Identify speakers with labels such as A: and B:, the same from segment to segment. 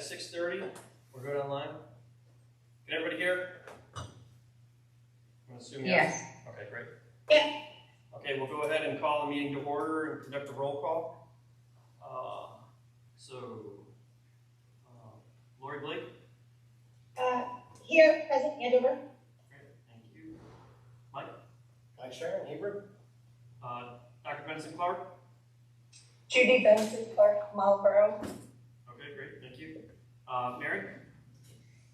A: at 6:30. We're good online. Can everybody hear? I'm assuming yes. Okay, great.
B: Yeah.
A: Okay, we'll go ahead and call the meeting to order and conduct a roll call. Lori Blake?
B: Here, present, Andover.
A: Great, thank you. Mike?
C: Mike Sharon, Hebrew.
A: Dr. Benson Clark?
B: Judy Benson Clark, Marlboro.
A: Okay, great, thank you. Mary?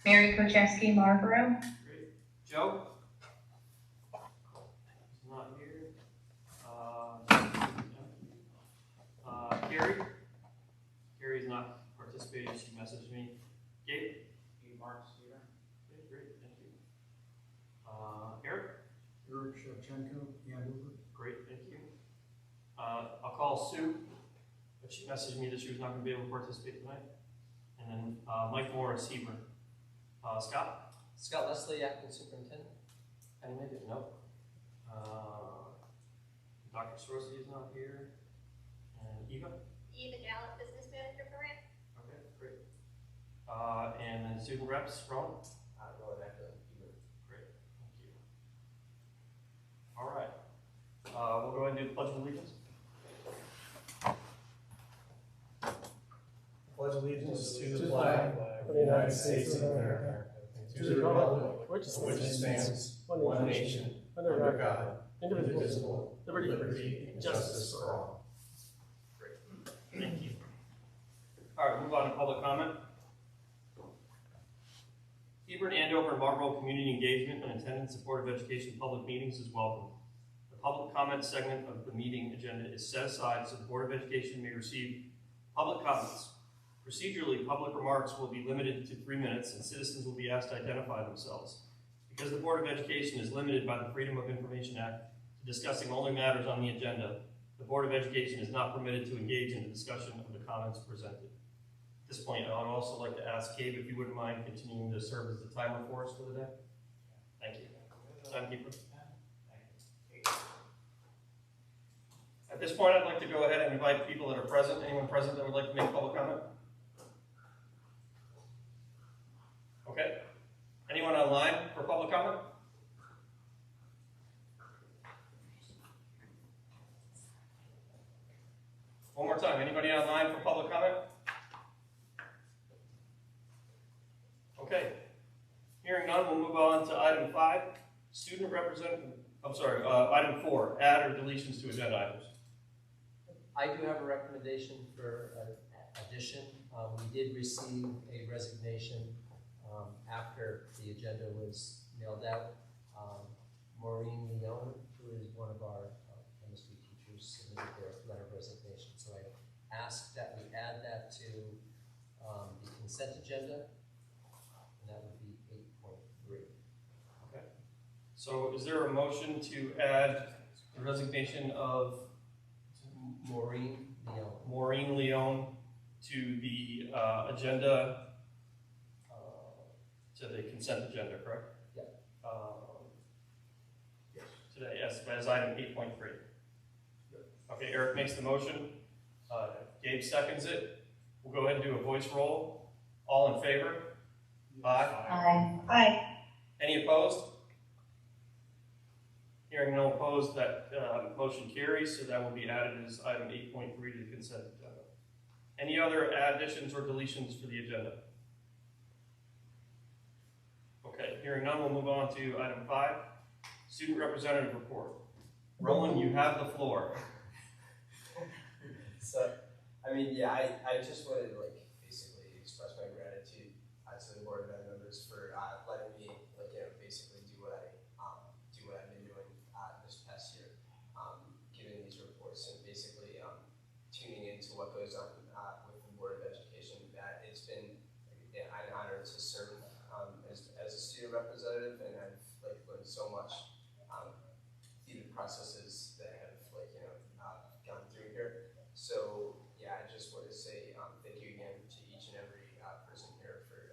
D: Mary Kocheski, Marlboro.
A: Great. Joe? He's not here. Carrie? Carrie's not participating, she messaged me. Gabe?
C: Mark Steven.
A: Okay, great, thank you. Eric?
E: Eric Shevchenko, Andover.
A: Great, thank you. I'll call Sue, but she messaged me that she was not going to be able to participate tonight. And then Mike Morris, Hebron. Scott?
F: Scott Leslie, Acting Superintendent.
A: Any make it? No. Dr. Sorcy is not here. And Eva?
G: Eva Gallup, Business Manager for RHAM.
A: Okay, great. And then student reps, Ron?
C: Rowan Eckler, Hebrew.
A: Great, thank you. All right. We'll go ahead and do the Pledge of Allegiance.
E: Pledge allegiance to the flag of the United States of America, and to the republic which stands one nation, under God, indivisible, liberty and justice for all.
A: Great, thank you. All right, move on to public comment. Hebron, Andover, and Marlboro community engagement and attendance at Board of Education public meetings is welcome. The public comment segment of the meeting agenda is set aside so the Board of Education may receive public comments. Procedurally, public remarks will be limited to 3 minutes and citizens will be asked to identify themselves. Because the Board of Education is limited by the Freedom of Information Act to discussing only matters on the agenda, the Board of Education is not permitted to engage in the discussion of the comments presented. At this point, I would also like to ask Gabe if you wouldn't mind continuing to serve as the timer for us for the day. Thank you. Timekeeper. At this point, I'd like to go ahead and invite people that are present, anyone present that would like to make public comment? Okay. Anyone online for public comment? One more time. Anybody online for public comment? Okay. Hearing none, we'll move on to item 5. Student representative. Item 4. Add or deletions to agenda items.
F: I do have a recommendation for addition. We did receive a resignation after the agenda was mailed out. Maureen Leone, who is one of our chemistry teachers, submitted their letter of resignation. So I asked that we add that to the consent agenda, and that would be 8.3.
A: Okay. So is there a motion to add the resignation of Maureen Leone to the agenda, to the consent agenda, correct?
F: Yeah.
A: Yes. Today, as item 8.3. Okay, Eric makes the motion. Gabe seconds it. We'll go ahead and do a voice roll. All in favor? Aye.
D: Aye.
B: Aye.
A: Any opposed? Hearing no opposed, that motion carries, so that will be added as item 8.3 to the consent agenda. Any other additions or deletions for the agenda? Okay, hearing none, we'll move on to item 5, student representative report. Roland, you have the floor.
C: So, I mean, yeah, I just wanted to basically express my gratitude to the board of ed members for letting me basically do what I've been doing this past year, giving these reports and basically tuning into what goes on with the Board of Education. It's been an honor to serve as a student representative, and I've learned so much through the processes that I have gone through here. So yeah, I just want to say thank you again to each and every person here for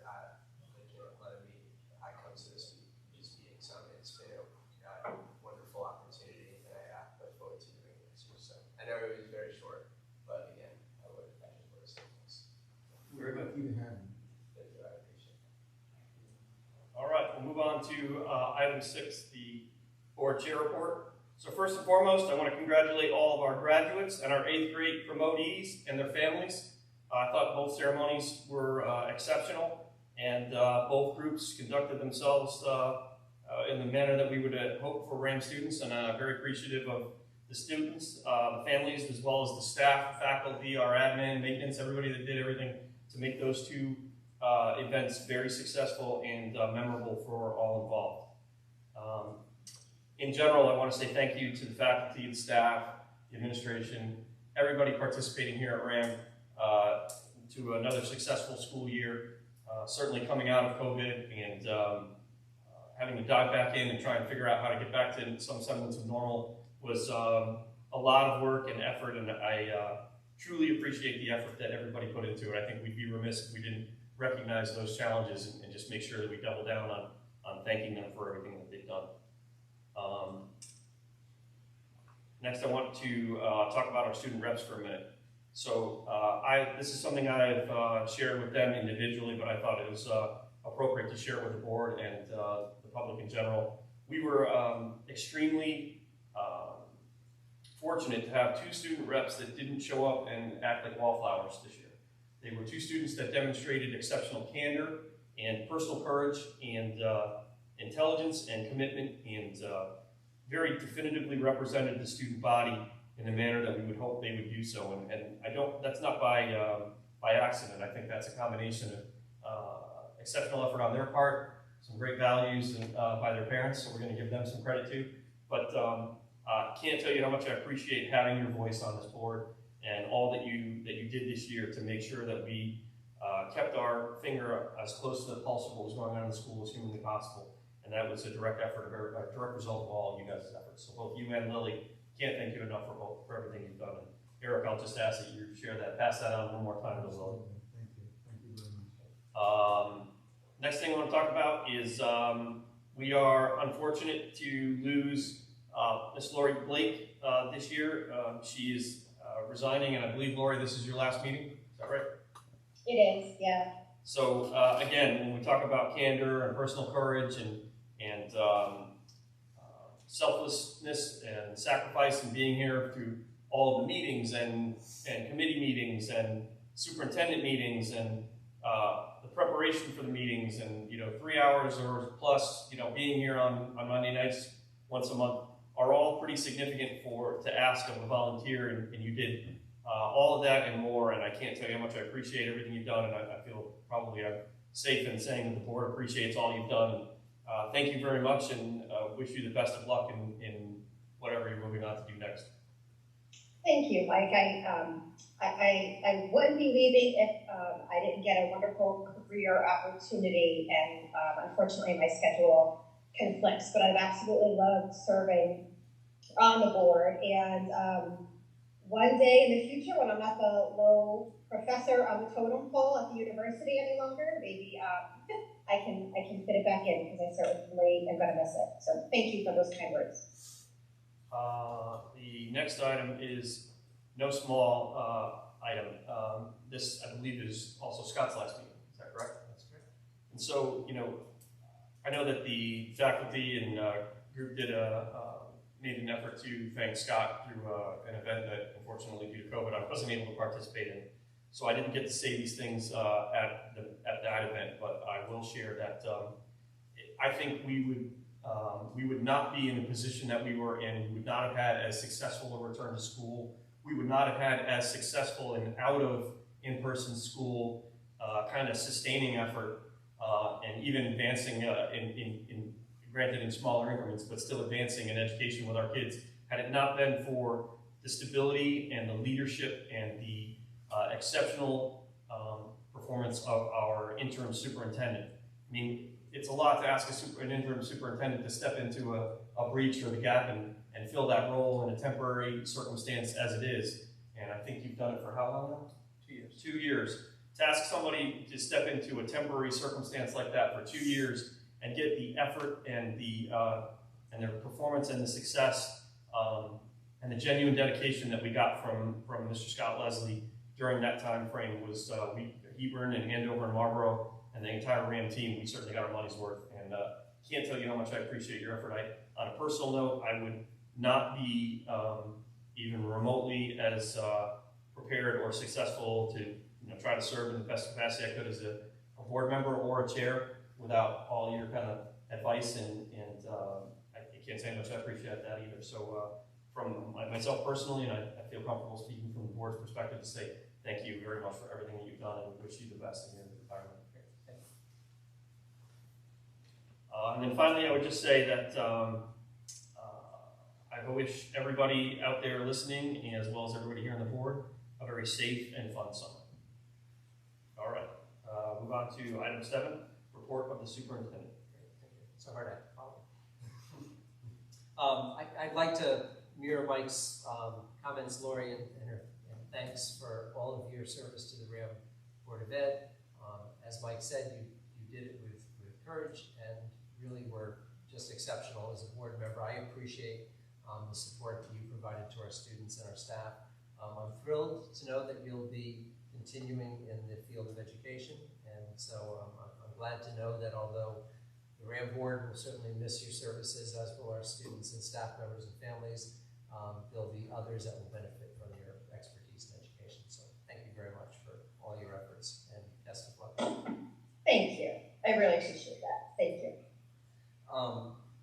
C: letting me come to these meetings. It's been a wonderful opportunity, and I look forward to doing it this year. So I know it was very short, but again, I would
A: to item 6, the board chair report. So first and foremost, I want to congratulate all of our graduates and our 8th grade promotees and their families. I thought both ceremonies were exceptional, and both groups conducted themselves in the manner that we would hope for RHAM students, and very appreciative of the students, the families, as well as the staff, faculty, our admin, maintenance, everybody that did everything to make those two events very successful and memorable for all involved. In general, I want to say thank you to the faculty, the staff, the administration, everybody participating here at RHAM to another successful school year, certainly coming out of COVID and having to dive back in and try and figure out how to get back to some semblance of normal was a lot of work and effort, and I truly appreciate the effort that everybody put into it. I think we'd be remiss if we didn't recognize those challenges and just make sure that we double down on thanking them for everything that they've done. Next, I want to talk about our student reps for a minute. So this is something I've shared with them individually, but I thought it was appropriate to share it with the board and the public in general. We were extremely fortunate to have 2 student reps that didn't show up and act like wallflowers this year. They were 2 students that demonstrated exceptional candor and personal courage and intelligence and commitment, and very definitively represented the student body in the manner that we would hope they would do so. And that's not by accident. I think that's a combination of exceptional effort on their part, some great values by their parents, so we're going to give them some credit too. But can't tell you how much I appreciate having your voice on this board and all that you did this year to make sure that we kept our finger as close to the pulse of what was going on in the school as humanly possible. And that was a direct effort, a direct result of all of you guys' efforts. So both you and Lily, can't thank you enough for everything you've done. And Eric, I'll just ask that you share that, pass that on one more time to Lily.
E: Thank you. Thank you very much.
A: Next thing I want to talk about is we are unfortunate to lose Miss Lori Blake this year. She is resigning, and I believe, Lori, this is your last meeting. Is that right?
B: It is, yeah.
A: So again, when we talk about candor and personal courage and selflessness and sacrifice and being here through all of the meetings and committee meetings and superintendent meetings and the preparation for the meetings and 3 hours or plus being here on Monday nights once a month are all pretty significant to ask of a volunteer, and you did all of that and more, and I can't tell you how much I appreciate everything you've done, and I feel probably I'm safe in saying that the board appreciates all you've done. Thank you very much, and wish you the best of luck in whatever you're moving on to do next.
B: Thank you, Mike. I wouldn't be leaving if I didn't get a wonderful career opportunity, and unfortunately my schedule conflicts, but I've absolutely loved serving on the board, and one day in the future when I'm not the low professor on the totem pole at the university any longer, maybe I can fit it back in, because I certainly am going to miss it. So thank you for those kind words.
A: The next item is no small item. This, I believe, is also Scott's last meeting. Is that correct?
E: That's great.
A: And so, I know that the faculty and group made an effort to thank Scott through an event that, unfortunately, due to COVID, I wasn't able to participate in. So I didn't get to say these things at that event, but I will share that I think we would not be in the position that we were in. We would not have had as successful a return to school. We would not have had as successful an out of in-person school kind of sustaining effort and even advancing granted in smaller increments, but still advancing in education with our kids, had it not been for the stability and the leadership and the exceptional performance of our interim superintendent. I mean, it's a lot to ask an interim superintendent to step into a breach or the gap and fill that role in a temporary circumstance as it is. And I think you've done it for how long now? 2 years. 2 years. To ask somebody to step into a temporary circumstance like that for 2 years and get the effort and their performance and the success and the genuine dedication that we got from Mr. Scott Leslie during that time frame was Hebron and Andover and Marlboro and the entire RHAM team. We certainly got our money's worth, and can't tell you how much I appreciate your effort. On a personal note, I would not be even remotely as prepared or successful to try to serve in the best capacity I could as a board member or a chair without all your kind of advice, and I can't say how much I appreciate that either. So from myself personally, and I feel comfortable speaking from the board's perspective to say thank you very much for everything that you've done, and wish you the best in your retirement. And then finally, I would just say that I wish everybody out there listening, as well as everybody here on the board, a very safe and fun summer. All right, move on to item 7, report of the superintendent.
F: So hard to follow. I'd like to mirror Mike's comments, Lori, and thanks for all of your service to the RHAM Board of Ed. As Mike said, you did it with courage and really were just exceptional as a board member. I appreciate the support that you provided to our students and our staff. I'm thrilled to know that you'll be continuing in the field of education, and so I'm glad to know that although the RHAM board will certainly miss your services, as will our students and staff members and families, there'll be others that will benefit from your expertise in education. So thank you very much for all your efforts, and best of luck.
B: Thank you. I really appreciate that. Thank you.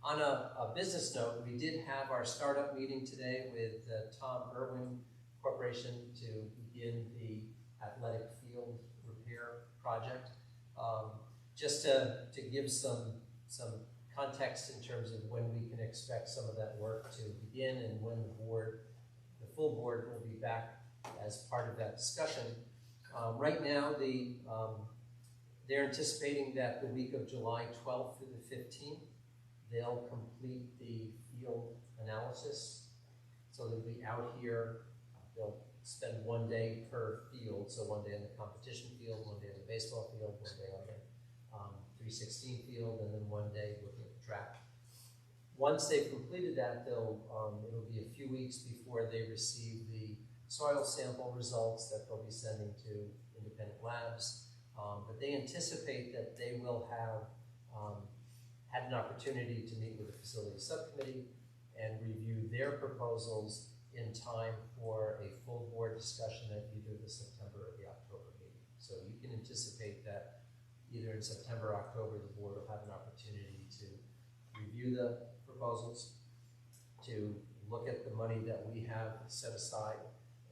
F: On a business note, we did have our startup meeting today with Tom Irwin Corporation to begin the athletic field repair project. Just to give some context in terms of when we can expect some of that work to begin and when the full board will be back as part of that discussion. Right now, they're anticipating that the week of July 12th through the 15th, they'll complete the field analysis. So they'll be out here, they'll spend one day per field, so one day on the competition field, one day on the baseball field, one day on the 316 field, and then one day looking at the track. Once they've completed that, it'll be a few weeks before they receive the soil sample results that they'll be sending to independent labs. But they anticipate that they will have had an opportunity to meet with the facility subcommittee and review their proposals in time for a full board discussion at either the September or the October meeting. So you can anticipate that either in September or October, the board will have an opportunity to review the proposals, to look at the money that we have set aside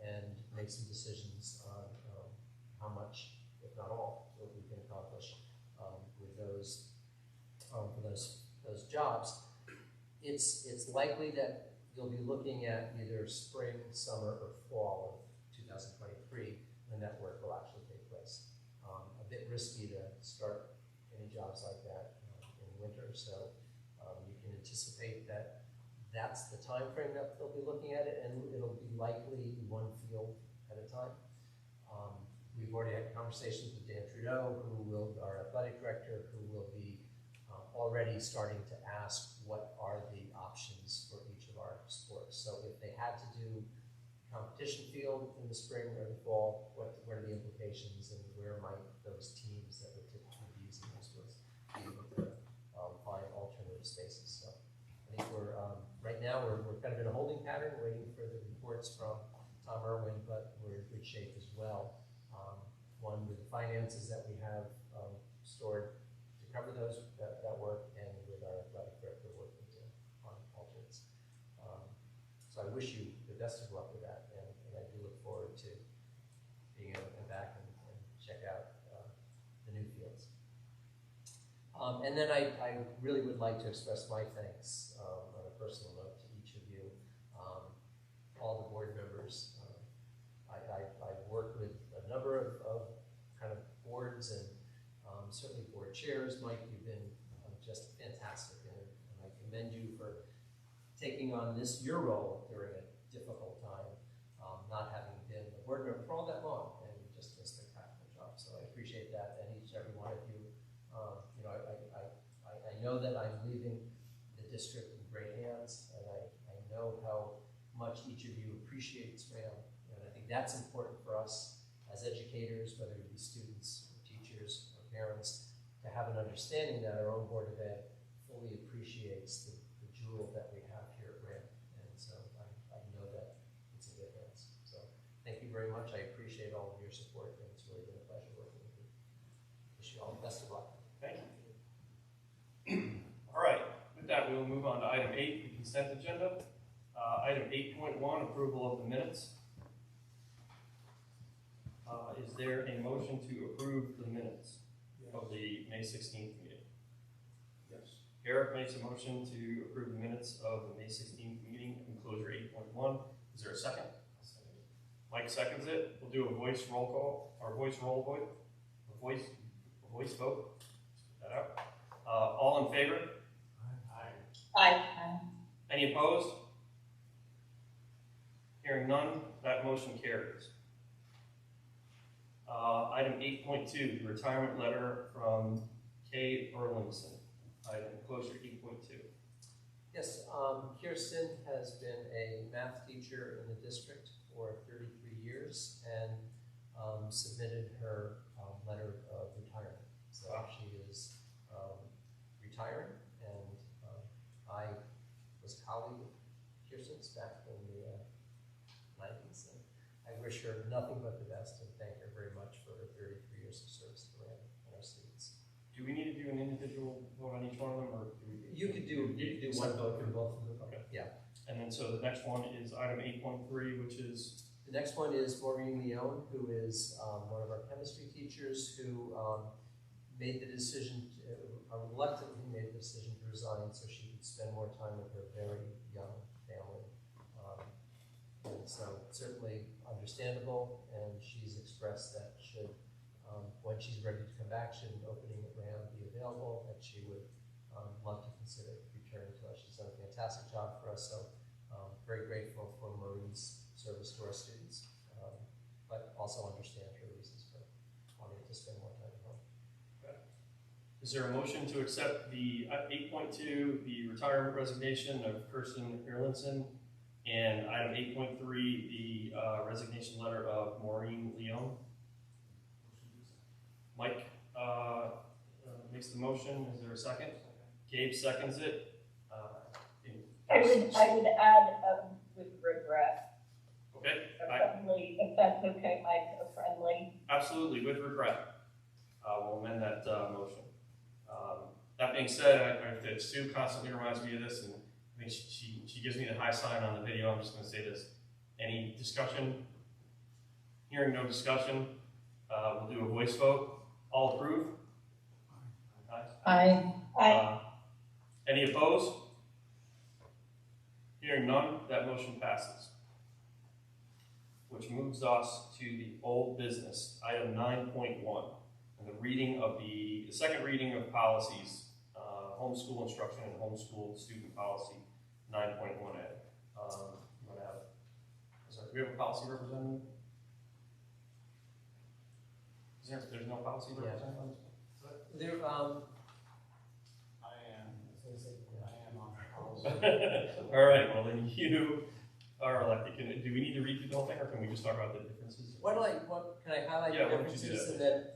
F: and make some decisions on how much, if not all, what we can accomplish with those for those jobs. It's likely that you'll be looking at either spring, summer, or fall of 2023 when that work will actually take place. A bit risky to start any jobs like that in winter, so you can anticipate that that's the time frame that they'll be looking at it, and it'll be likely one field at a time. We've already had conversations with Dan Trudeau, our athletic director, who will be already starting to ask what are the options for each of our sports. So if they had to do competition field in the spring or the fall, what are the implications, and where might those teams that would typically be using those fields be able to find alternative spaces? So I think right now we're kind of in a holding pattern, waiting for the reports from Tom Irwin, but we're in good shape as well. One with the finances that we have stored to cover that work, and with our athletic director working on alternates. So I wish you the best of luck with that, and I do look forward to being able to come back and check out the new fields. And then I really would like to express my thanks on a personal note to each of you, all the board members. I've worked with a number of kind of boards and certainly board chairs. Mike, you've been just fantastic, and I commend you for taking on your role during a difficult time, not having been a board member for all that long, and just a spectacular job. So I appreciate that, and each and every one of you. I know that I'm leaving the district in great hands, and I know how much each of you appreciates RHAM, and I think that's important for us as educators, whether it be students or teachers or parents, to have an understanding that our own Board of Ed fully appreciates the jewel that we have here at RHAM. And so I know that it's in good hands. So thank you very much. I appreciate all of your support, and it's really been a pleasure working with you. Wish you all the best of luck.
A: Thank you. All right, with that, we will move on to item 8, the consent agenda. Item 8.1, approval of the minutes. Is there a motion to approve the minutes of the May 16th meeting?
E: Yes.
A: Eric makes a motion to approve the minutes of the May 16th meeting, Enclosure 8.1. Is there a second? Mike seconds it. We'll do a voice roll call, or voice vote. Spit that out. All in favor?
B: Aye.
A: Any opposed? Hearing none, that motion carries. Item 8.2, the retirement letter from Kay Burlington. Item Enclosure 8.2.
F: Yes, Kirsten has been a math teacher in the district for 33 years and submitted her letter of retirement. So she is retiring, and I was a colleague of Kirsten's back in the 90s, and I wish her nothing but the best and thank her very much for her 33 years of service to RHAM and our students.
A: Do we need to do an individual vote on each one of them, or do we?
F: You could do one vote for both of them.
A: Okay.
F: Yeah.
A: And then so the next one is item 8.3, which is
F: The next one is Maureen Leone, who is one of our chemistry teachers who made the decision, reluctantly made the decision to resign so she could spend more time with her very young family. And so certainly understandable, and she's expressed that should, when she's ready to come back, should an opening at RHAM be available, that she would love to consider returning to us. She's done a fantastic job for us, so very grateful for Maureen's service to our students, but also understand her reasons for wanting to spend more time at home.
A: Is there a motion to accept the 8.2, the retirement resignation of Kirsten Erlinson, and item 8.3, the resignation letter of Maureen Leone? Mike makes the motion. Is there a second? Gabe seconds it.
B: I would add with regret.
A: Okay.
B: Friendly, if that's okay, Mike, a friendly.
A: Absolutely, with regret. We'll amend that motion. That being said, Sue constantly reminds me of this, and I think she gives me the high sign on the video. I'm just going to say this. Any discussion? Hearing no discussion, we'll do a voice vote. All approve?
D: Aye.
B: Aye.
A: Any opposed? Hearing none, that motion passes. Which moves us to the old business, item 9.1, and the reading of the second reading of policies, homeschool instruction and homeschool student policy 9.1A. Do we have a policy representative? There's no policy representative?
F: There,
A: All right, well then you are elected. Do we need to read through the whole thing, or can we just talk about the differences?
F: can I highlight
A: Yeah,
F: the
A: why don't you do
F: differences?
A: that?
F: And then,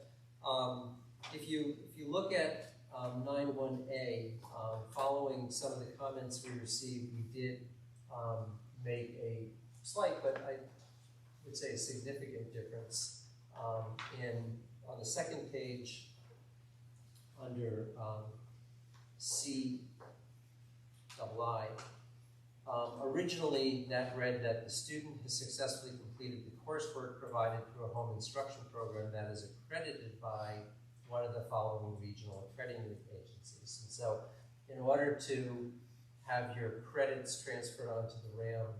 F: if you look at 9.1A, following some of the comments we received, we did make a slight, but I would say a significant difference on the second page under CII. Originally, that read that the student has successfully completed the coursework provided through a home instruction program that is accredited by one of the following regional accrediting agencies. And so, in order to have your credits transferred onto the RHAM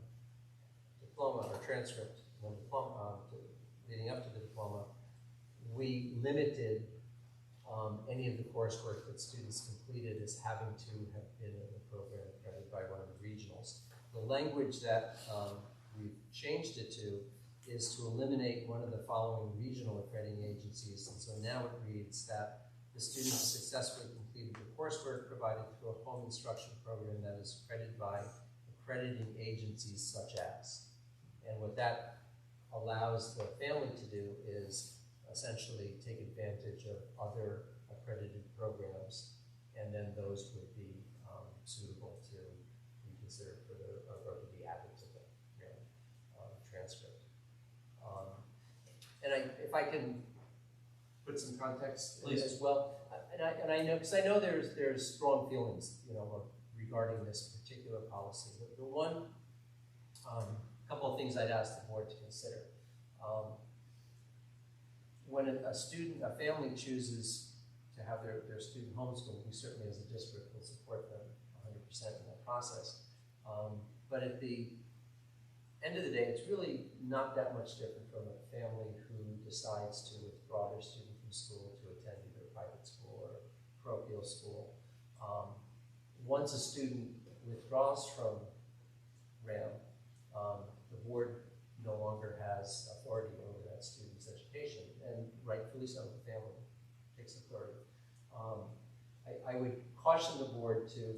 F: diploma or transcript, leading up to the diploma, we limited any of the coursework that students completed as having to have been in the program accredited by one of the regionals. The language that we've changed it to is to eliminate one of the following regional accrediting agencies, and so now it reads that the student has successfully completed the coursework provided through a home instruction program that is accredited by accrediting agencies such as. And what that allows the family to do is essentially take advantage of other accredited programs and then those would be suitable to be considered for the, or to be added to the transcript. And if I can put some context
A: Please.
F: as well, and I know, because I know there's strong feelings, regarding this particular policy. The one, couple of things I'd ask the board to consider. When a family chooses to have their student homeschooled, we certainly as a district will support them 100% in that process. But at the end of the day, it's really not that much different from a family who decides to withdraw their student from school to attend either a private school or parochial school. Once a student withdraws from RHAM, the board no longer has authority over that student's education, and rightfully so, the family takes authority. I would caution the board to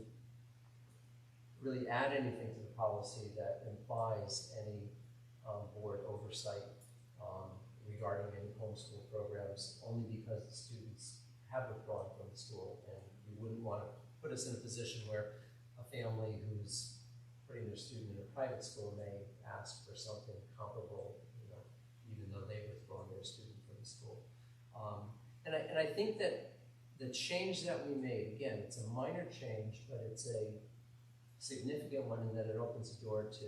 F: really add anything to the policy that implies any board oversight regarding any homeschool programs, only because the students have withdrawn from the school, and we wouldn't want to put us in a position where a family who's putting their student in a private school may ask for something comparable, even though they've withdrawn their student from the school. And I think that the change that we made, again, it's a minor change, but it's a significant one in that it opens the door to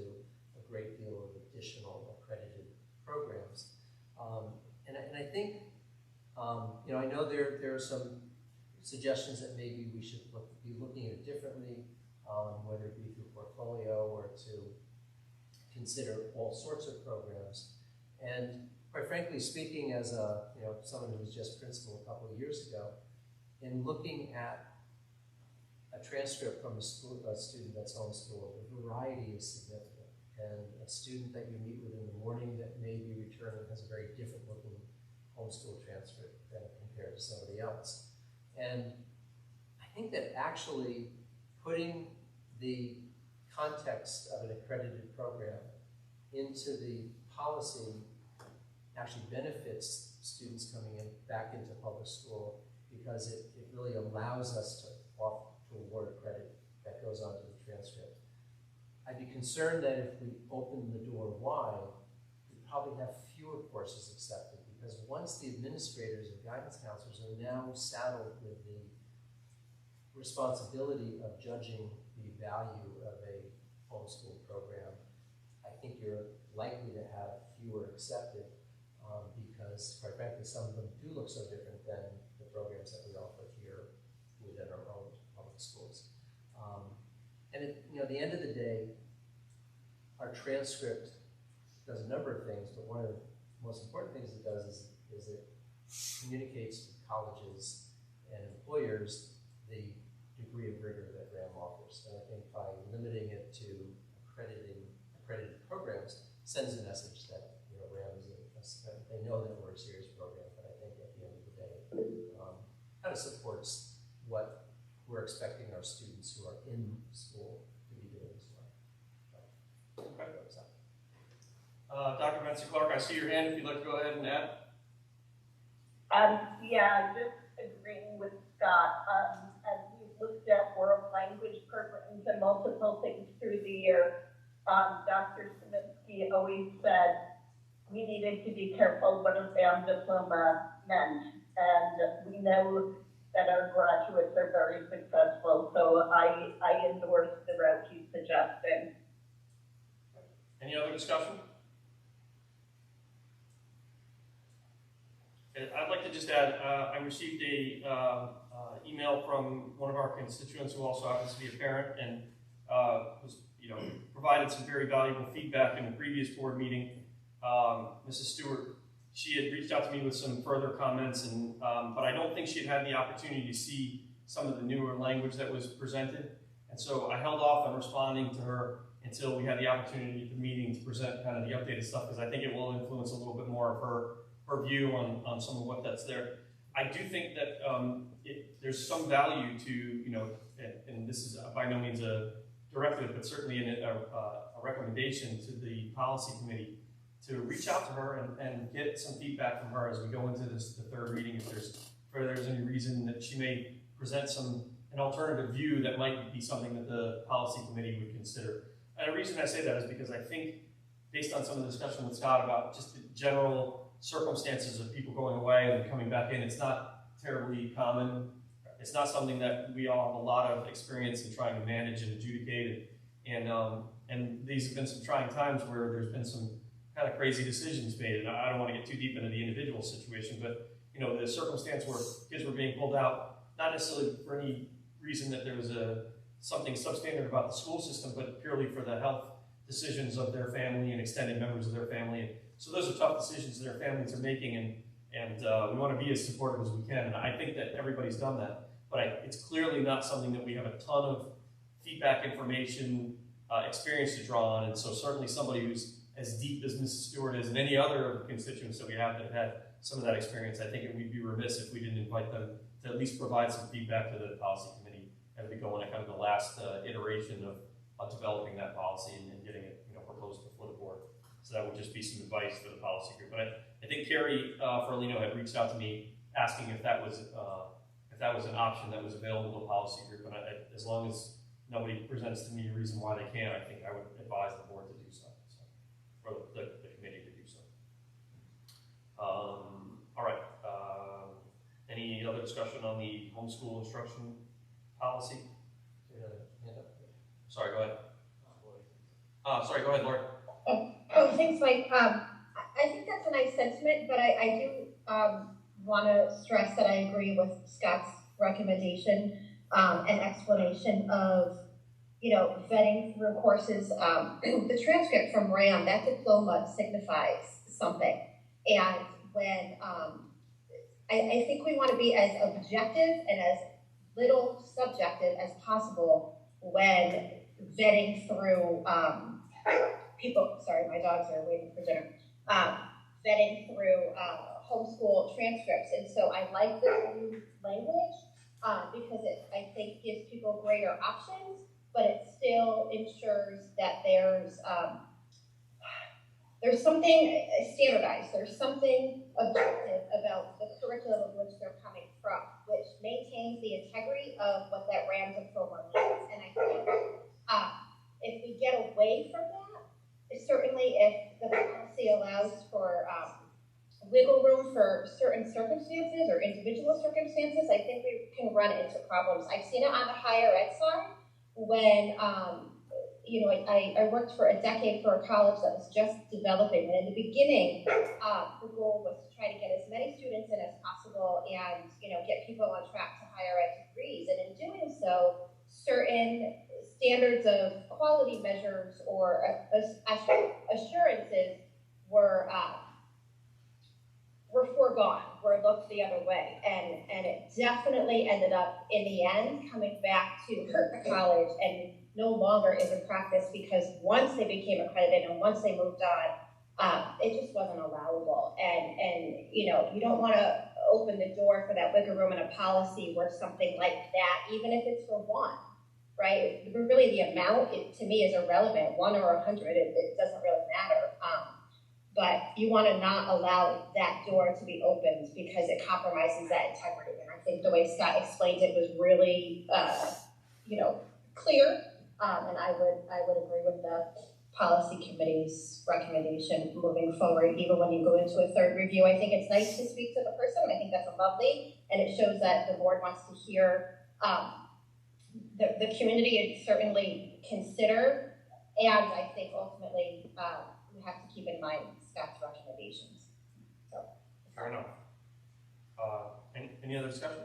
F: a great deal of additional accredited programs. And I think, I know there are some suggestions that maybe we should be looking at it differently, whether it be through portfolio or to consider all sorts of programs. And quite frankly, speaking as someone who was just principal a couple of years ago, in looking at a transcript from a student that's homeschooled, the variety is significant. And a student that you meet with in the morning that may be returning has a very different looking homeschool transcript than compared to somebody else. And I think that actually putting the context of an accredited program into the policy actually benefits students coming back into public school, because it really allows us to award a credit that goes onto the transcript. I'd be concerned that if we open the door wide, we'd probably have fewer courses accepted, because once the administrators and guidance counselors are now saddled with the responsibility of judging the value of a homeschool program, I think you're likely to have fewer accepted, because quite frankly, some of them do look so different than the programs that we offer here within our own public schools. And at the end of the day, our transcript does a number of things, but one of the most important things it does is it communicates to colleges and employers the degree of rigor that RHAM offers. And I think by limiting it to accredited programs sends a message that RHAM is they know that we're a serious program, but I think at the end of the day, kind of supports what we're expecting our students who are in school to be doing as well.
A: Okay. Dr. Benson Clark, I see your hand. If you'd like to go ahead and add.
H: Yeah, just agreeing with Scott. As we've looked at world language programs and multiple things through the year, Dr. Saminsky always said we needed to be careful what a RHAM diploma meant. And we know that our graduates are very successful, so I endorse the route he's suggesting.
A: Any other discussion? Okay, I'd like to just add, I received a email from one of our constituents who also happens to be a parent, and was, provided some very valuable feedback in the previous board meeting. Mrs. Stewart, she had reached out to me with some further comments, and but I don't think she had had the opportunity to see some of the newer language that was presented, and so I held off on responding to her until we had the opportunity at the meeting to present kind of the updated stuff, because I think it will influence a little bit more of her view on some of what that's there. I do think that there's some value to, and this is by no means a directive, but certainly a recommendation to the policy committee to reach out to her and get some feedback from her as we go into the third reading. If there's any reason that she may present some an alternative view that might be something that the policy committee would consider. And the reason I say that is because I think, based on some of the discussion with Scott about just the general circumstances of people going away and coming back in, it's not terribly common. It's not something that we all have a lot of experience in trying to manage and adjudicate. And these have been some trying times where there's been some kind of crazy decisions made. And I don't want to get too deep into the individual situation, but the circumstance where kids were being pulled out, not necessarily for any reason that there was something substandard about the school system, but purely for the health decisions of their family and extended members of their family. And so those are tough decisions that their families are making, and we want to be as supportive as we can. And I think that everybody's done that, but it's clearly not something that we have a ton of feedback, information, experience to draw on. And so certainly somebody who's as deep as Mrs. Stewart is and any other constituents that we have that have had some of that experience, I think we'd be remiss if we didn't invite them to at least provide some feedback to the policy committee as we go into kind of the last iteration of developing that policy and getting it proposed before the board. So that would just be some advice for the policy group. But I think Carrie Ferlino had reached out to me asking if that was an option that was available to the policy group. And as long as nobody presents to me a reason why they can't, I think I would advise the board to do so, or the committee to do so. All right. Any other discussion on the homeschool instruction policy? Sorry, go ahead. Sorry, go ahead, Laura.
B: Oh, thanks, Mike. I think that's a nice sentiment, but I do want to stress that I agree with Scott's recommendation and explanation of, vetting through courses. The transcript from RHAM, that diploma signifies something. And when, I think we want to be as objective and as little subjective as possible when vetting through people, sorry, my dogs are waiting for dinner, vetting through homeschool transcripts. And so I like this new language because it, I think, gives people greater options, but it still ensures that there's something standardized, there's something objective about the curriculum of which they're coming from, which maintains the integrity of what that RHAM diploma means. And I think if we get away from that, certainly if the policy allows for wiggle room for certain circumstances or individual circumstances, I think we can run into problems. I've seen it on the higher ed side when, I worked for a decade for a college that was just developing. And in the beginning, the goal was to try to get as many students in as possible and, get people on track to higher ed degrees. And in doing so, certain standards of quality measures or assurances were foregone, were looked the other way. And it definitely ended up, in the end, coming back to hurt the college and no longer is a practice because once they became accredited and once they moved on, it just wasn't allowable. And you don't want to open the door for that wiggle room in a policy where something like that, even if it's for one, right? Really the amount, to me, is irrelevant. 1 or 100, it doesn't really matter. But you want to not allow that door to be opened because it compromises that integrity. And I think the way Scott explained it was really, clear. And I would agree with the policy committee's recommendation moving forward, even when you go into a third review. I think it's nice to speak to the person. I think that's lovely, and it shows that the board wants to hear the community and certainly consider. And I think ultimately we have to keep in mind Scott's recommendations. So
A: fair enough. Any other discussion?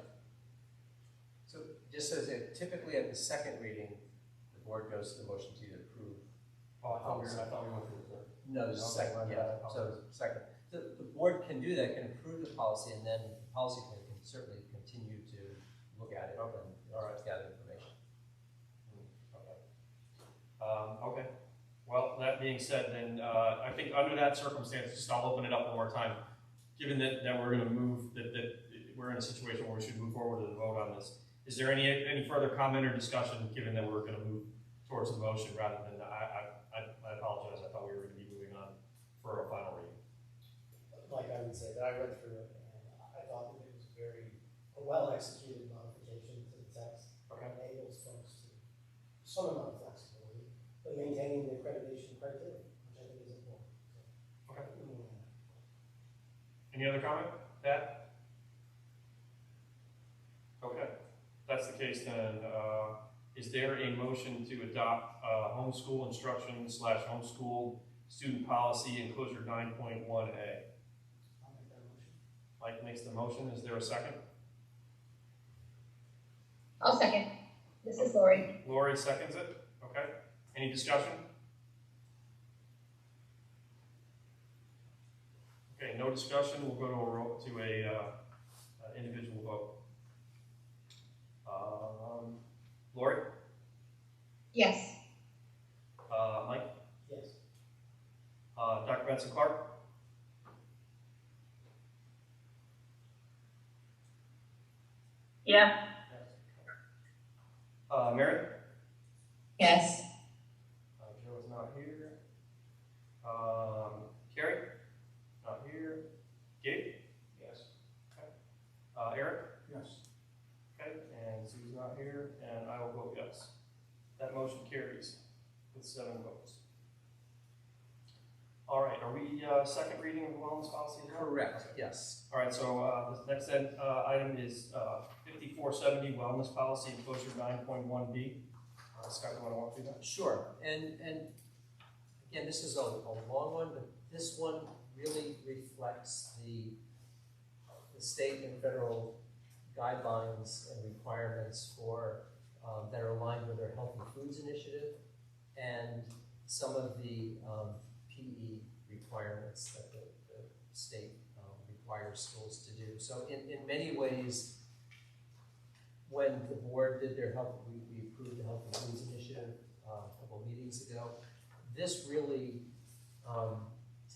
F: So just as typically at the second reading, the board goes to the motion to either approve.
A: Oh, I thought we went through the third.
F: No, there's a second, yeah, so second. The board can do that, can approve the policy, and then the policy committee can certainly continue to look at it and gather information.
A: Okay. Well, that being said, then I think under that circumstance, just I'll open it up one more time. Given that we're going to move, that we're in a situation where we should move forward with a vote on this, is there any further comment or discussion, given that we're going to move towards the motion rather than, I apologize, I thought we were going to be moving on for a final reading.
E: Like I would say that I read through it and I thought that it was a well executed modification to the text.
A: Okay.
E: some amount of flexibility, but maintaining the accreditation criteria, which I think is important.
A: Okay. Any other comment, Pat? Okay, if that's the case then, is there a motion to adopt homeschool instruction / homeschool student policy Enclosure 9.1A?
E: I'll make that motion.
A: Mike makes the motion, is there a second?
B: I'll second. This is Lori.
A: Lori seconds it, okay. Any discussion? Okay, no discussion, we'll go to a individual vote. Lori?
B: Yes.
A: Mike?
E: Yes.
A: Dr. Benson Clark?
H: Yeah.
A: Mary?
B: Yes.
A: Joe is not here. Carrie? Not here. Gabe?
E: Yes.
A: Eric?
E: Yes.
A: Okay, and Sue's not here, and I will vote yes. That motion carries with 7 votes. All right, are we second reading of the wellness policy now?
F: Correct, yes.
A: All right, so the next item is 5470 wellness policy Enclosure 9.1B. Scott, you want to walk through that?
F: Sure, and again, this is a long one, but this one really reflects the state and federal guidelines and requirements for that are aligned with their Healthy Foods Initiative and some of the PE requirements that the state requires schools to do. So in many ways, when the board did their health, we approved the Healthy Foods Initiative a couple of meetings ago. This really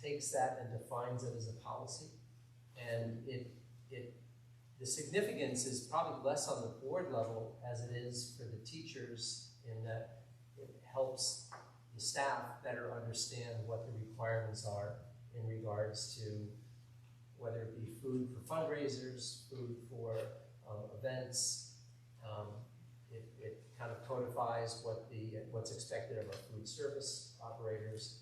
F: takes that and defines it as a policy, and the significance is probably less on the board level as it is for the teachers, in that it helps the staff better understand what the requirements are in regards to whether it be food for fundraisers, food for events. It kind of codifies what's expected of our food service operators,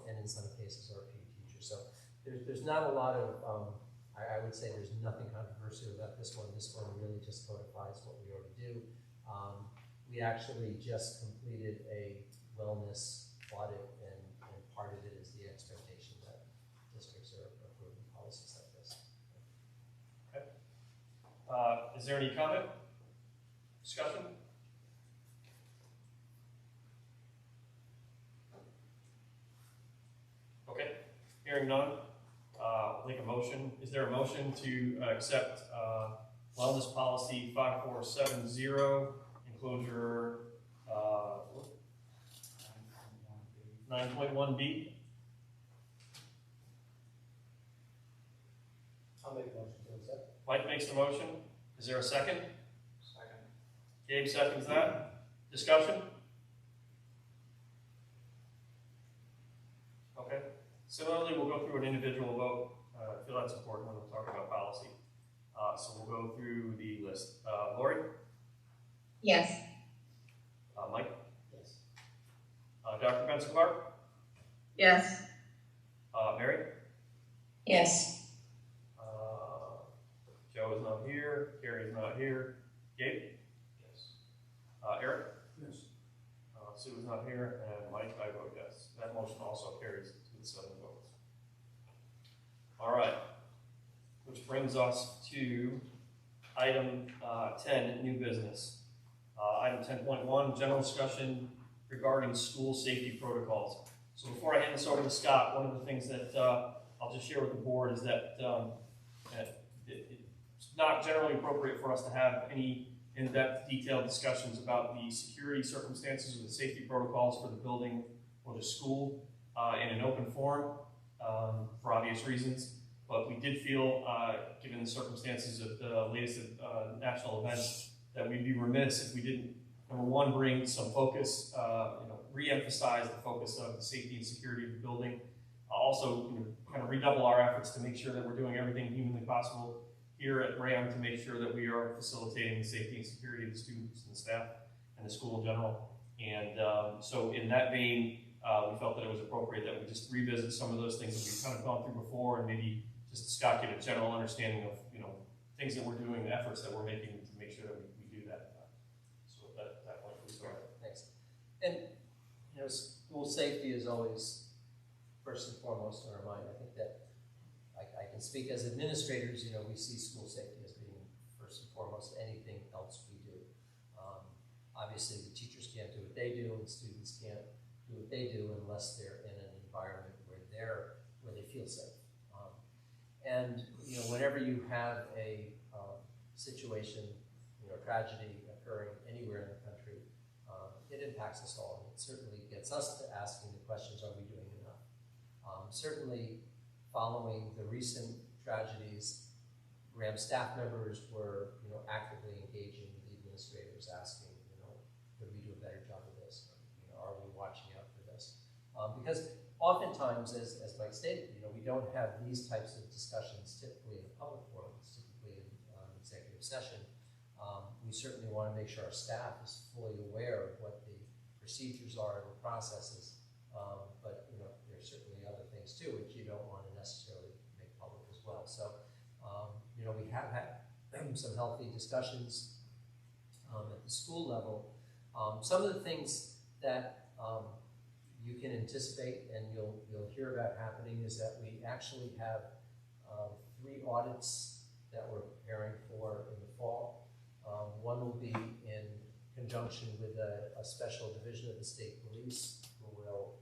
F: and in some cases our PE teachers. So there's not a lot of I would say there's nothing controversial about this one. This one really just codifies what we already do. We actually just completed a wellness audit, and part of it is the expectation that districts are approving policies like this.
A: Okay. Is there any comment? Discussion? Okay, hearing none. I'll make a motion. Is there a motion to accept wellness policy 5470, Enclosure 9.1B?
E: I'll make a motion to accept.
A: Mike makes the motion. Is there a second?
E: Second.
A: Gabe seconds that. Discussion? Okay. Similarly, we'll go through an individual vote. I feel that's important when we're talking about policy. So we'll go through the list. Lori?
B: Yes.
A: Mike?
E: Yes.
A: Dr. Benson Clark?
D: Yes.
A: Mary?
B: Yes.
A: Joe is not here. Carrie is not here. Gabe?
E: Yes.
A: Eric?
E: Yes.
A: Sue is not here. And Mike, I vote yes. That motion also carries with 7 votes. All right. Which brings us to item 10, new business. Item 10.1, general discussion regarding school safety protocols. So before I hand this over to Scott, one of the things that I'll just share with the board is that it's not generally appropriate for us to have any in-depth, detailed discussions about the security circumstances or the safety protocols for the building or the school in an open forum for obvious reasons. But we did feel, given the circumstances of the latest national events, that we'd be remiss if we didn't, number one, bring some focus, re-emphasize the focus of the safety and security of the building. Also, kind of redouble our efforts to make sure that we're doing everything humanly possible here at RHAM to make sure that we are facilitating the safety and security of the students and the staff and the school in general. And so in that vein, we felt that it was appropriate that we just revisit some of those things that we've kind of gone through before, and maybe just Scott get a general understanding of, you know, things that we're doing, the efforts that we're making to make sure that we do that. So at that point, we start.
F: Thanks. And, you know, school safety is always first and foremost on our mind. I think that I can speak as administrators, you know, we see school safety as being first and foremost anything else we do. Obviously, the teachers can't do what they do, and students can't do what they do unless they're in an environment where they feel safe. And you know, whenever you have a situation, you know, tragedy occurring anywhere in the country, it impacts us all. And it certainly gets us to asking the questions: are we doing enough? Certainly, following the recent tragedies, RHAM staff members were, you know, actively engaging with the administrators, asking, you know, could we do a better job of this? You know, are we watching out for this? Because oftentimes, as Mike stated, you know, we don't have these types of discussions typically in a public forum, typically in executive session. We certainly want to make sure our staff is fully aware of what the procedures are and the processes. But you know, there's certainly other things too which you don't want to necessarily make public as well. So you know, we have had some healthy discussions at the school level. Some of the things that you can anticipate and you'll hear about happening is that we actually have 3 audits that we're preparing for in the fall. One will be in conjunction with a special division of the state police who will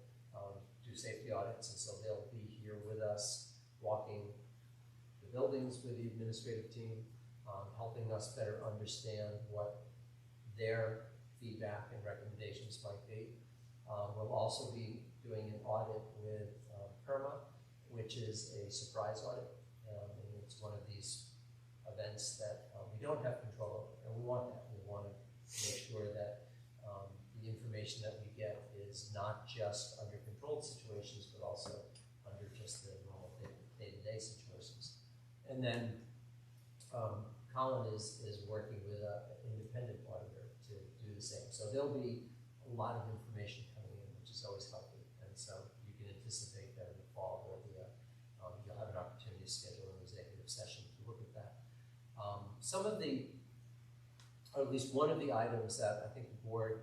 F: do safety audits, and so they'll be here with us, walking the buildings with the administrative team, helping us better understand what their feedback and recommendations might be. We'll also be doing an audit with PERMA, which is a surprise audit, and it's one of these events that we don't have control over, and we want that. We want to make sure that the information that we get is not just under controlled situations, but also under just the normal day-to-day situations. And then Colin is working with an independent auditor to do the same. So there'll be a lot of information coming in, which is always healthy. And so you can anticipate that in the fall there'll be you'll have an opportunity to schedule an executive session to look at that. Some of the, or at least one of the items that I think the board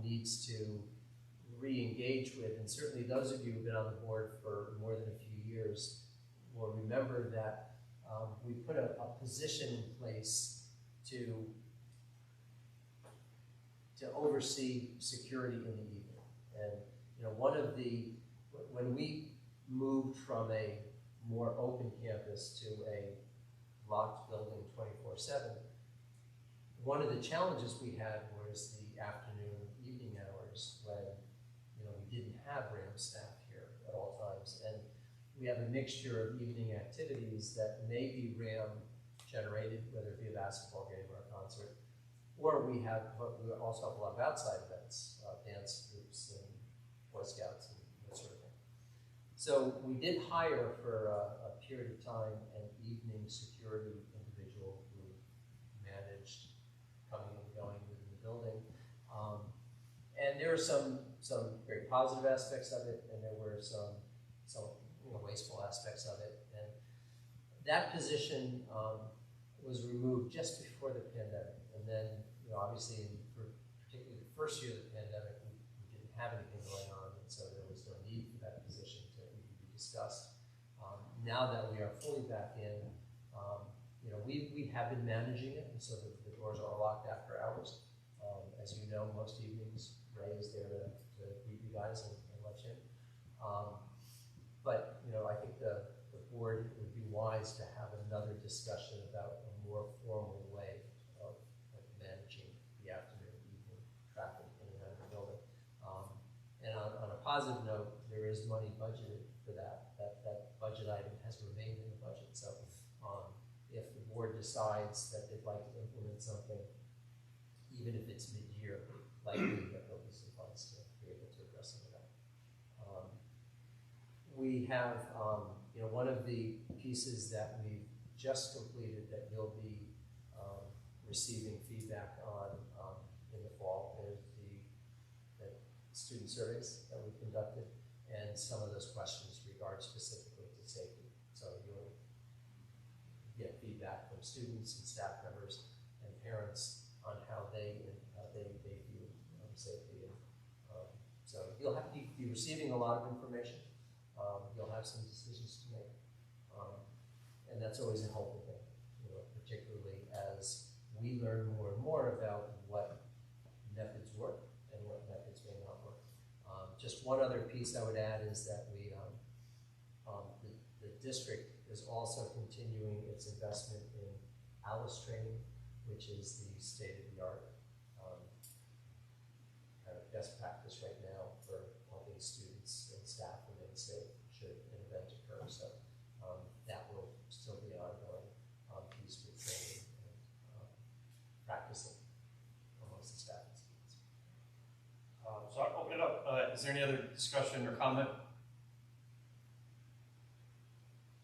F: needs to re-engage with, and certainly those of you who've been on the board for more than a few years will remember that we put a position in place to oversee security in the evening. And you know, when we moved from a more open campus to a locked building 24/7, one of the challenges we had was the afternoon, evening hours when, you know, we didn't have RHAM staff here at all times. And we have a mixture of evening activities that may be RHAM generated, whether it be a basketball game or a concert, or we also have a lot of outside events, dance groups and Boy Scouts and that sort of thing. So we did hire for a period of time an evening security individual who managed coming and going within the building. And there are some very positive aspects of it, and there were some wasteful aspects of it. And that position was removed just before the pandemic. And then, you know, obviously, for particularly the first year of the pandemic, we didn't have anything going on, and so there was no need for that position to even be discussed. Now that we are fully back in, you know, we have been managing it, and so the doors are locked after hours. As you know, most evenings, Ray is there to greet you guys and let you in. But, you know, I think the board would be wise to have another discussion about a more formal way of managing the afternoon, evening traffic in and out of the building. And on a positive note, there is money budgeted for that. That budget item has remained in the budget. So if the board decides that they'd like to implement something, even if it's mid-year, likely that there'll be some funds to be able to address some of that. We have, you know, one of the pieces that we've just completed that you'll be receiving feedback on in the fall is the student surveys that we conducted, and some of those questions regard specifically to safety. So you'll get feedback from students and staff members and parents on how they view safety. And, so you'll have to be receiving a lot of information. You'll have some decisions to make, and that's always a helpful thing, particularly as we learn more and more about what methods work and what methods may not work. Just one other piece I would add is that the district is also continuing its investment in ALICE training, which is the state-of-the-art kind of best practice right now for helping students and staff remain safe should an event occur. So that will still be an ongoing piece with training and practicing amongst the staff and students.
A: So I'll open it up. Is there any other discussion or comment?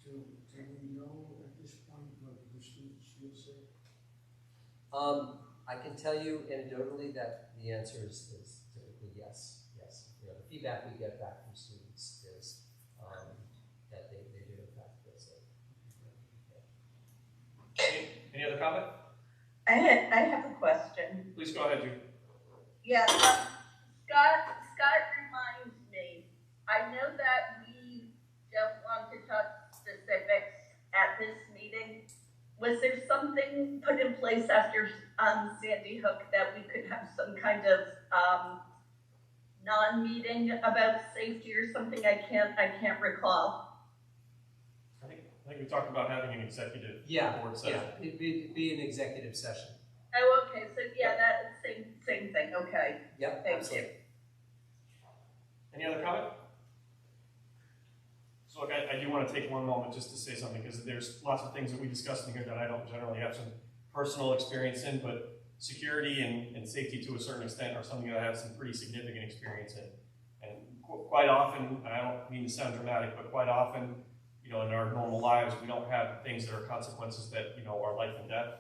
E: Do we know at this point what the students feel safe?
F: I can tell you anecdotally that the answer is typically yes. Yes. The feedback we get back from students is that they do in fact feel safe.
A: Any other comment?
H: I have a question.
A: Please go ahead, Jude.
H: Yeah, Scott reminds me, I know that we don't want to touch specifics at this meeting. Was there something put in place after Sandy Hook that we could have some kind of non-meeting about safety or something? I can't recall.
A: I think we talked about having an executive board session.
F: Yeah, it'd be an executive session.
H: Oh, okay, so yeah, that same thing, okay.
F: Yep,
H: Thank
F: absolutely.
H: you.
A: Any other comment? So look, I do want to take one moment just to say something, because there's lots of things that we discussed in here that I don't generally have some personal experience in, but security and safety to a certain extent are something that I have some pretty significant experience in. And quite often, and I don't mean to sound dramatic, but quite often, in our normal lives, we don't have things that are consequences that, are life and death.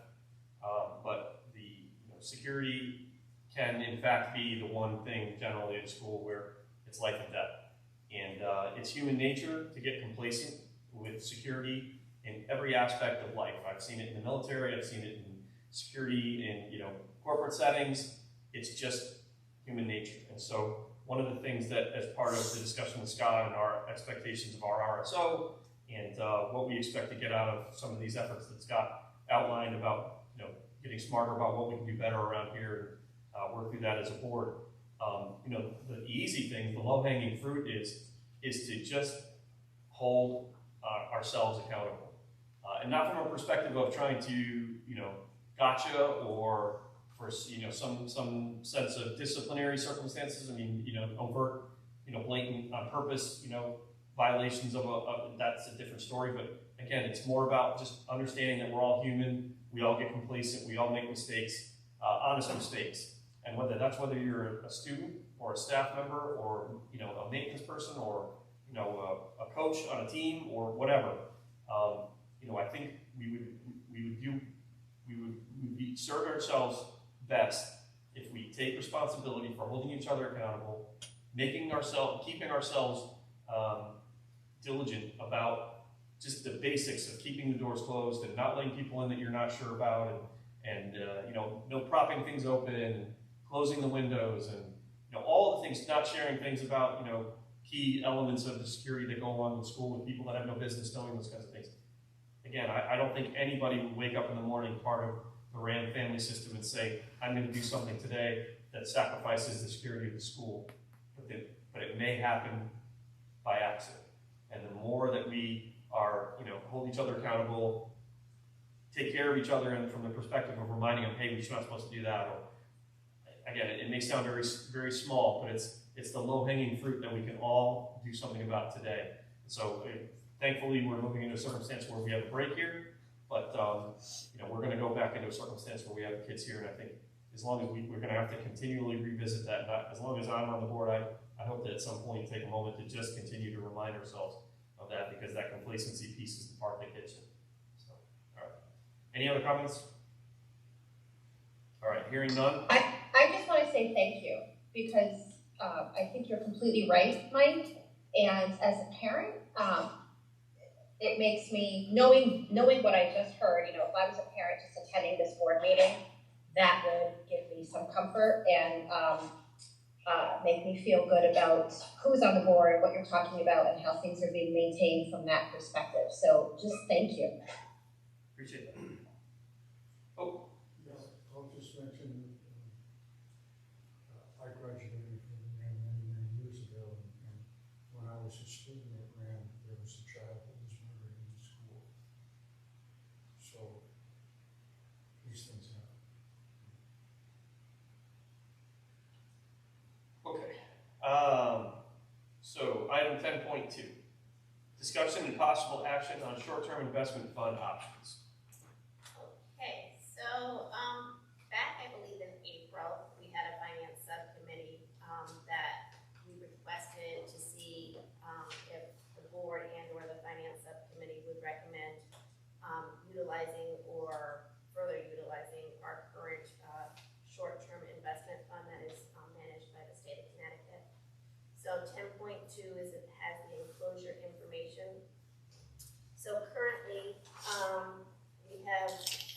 A: But the security can, in fact, be the one thing generally at school where it's life and death. And it's human nature to get complacent with security in every aspect of life. I've seen it in the military, I've seen it in security in corporate settings. It's just human nature. And so one of the things that, as part of the discussion with Scott and our expectations of our RSO and what we expect to get out of some of these efforts that Scott outlined about getting smarter about what we can do better around here and work through that as a board. The easy thing, the low-hanging fruit is to just hold ourselves accountable. And not from a perspective of trying to, gotcha or for, some sense of disciplinary circumstances. I mean, overt, blatant on purpose, violations of that's a different story. But again, it's more about just understanding that we're all human. We all get complacent. We all make mistakes, honest mistakes. And whether you're a student or a staff member or a maintenance person or a coach on a team or whatever, I think we would serve ourselves best if we take responsibility for holding each other accountable, keeping ourselves diligent about just the basics of keeping the doors closed and not letting people in that you're not sure about, and no propping things open and closing the windows and all the things, not sharing things about key elements of the security that go along with school with people that have no business knowing those kinds of things. Again, I don't think anybody would wake up in the morning part of the RHAM family system and say, I'm going to do something today that sacrifices the security of the school. But it may happen by accident. And the more that we are, hold each other accountable, take care of each other, and from the perspective of reminding them, hey, we're not supposed to do that. Or, again, it may sound very, very small, but it's the low-hanging fruit that we can all do something about today. So thankfully, we're moving into a circumstance where we have a break here, but we're going to go back into a circumstance where we have kids here, and I think as long as we're going to have to continually revisit that. As long as I'm on the board, I hope that at some point take a moment to just continue to remind ourselves of that, because that complacency piece is the part that gets you. So, all right. Any other comments? All right, hearing none.
B: I just want to say thank you, because I think you're completely right, Mike. And as a parent, it makes me, knowing what I just heard, if I was a parent just attending this board meeting, that would give me some comfort and make me feel good about who's on the board, what you're talking about, and how things are being maintained from that perspective. So just thank you.
A: Appreciate that. Oh.
E: Yeah, I'll just mention, I graduated from RHAM many years ago, and when I was a student at RHAM, there was a child that was murdered in the school. So, these things happen.
A: Okay. So item 10.2, discussion and possible action on short-term investment fund options.
G: Okay, so, back, I believe in April, we had a finance subcommittee, that we requested to see, if the board and or the finance subcommittee would recommend, utilizing or further utilizing our current, short-term investment fund that is, managed by the state of Connecticut. So 10.2 is it has the enclosure information. So currently, we have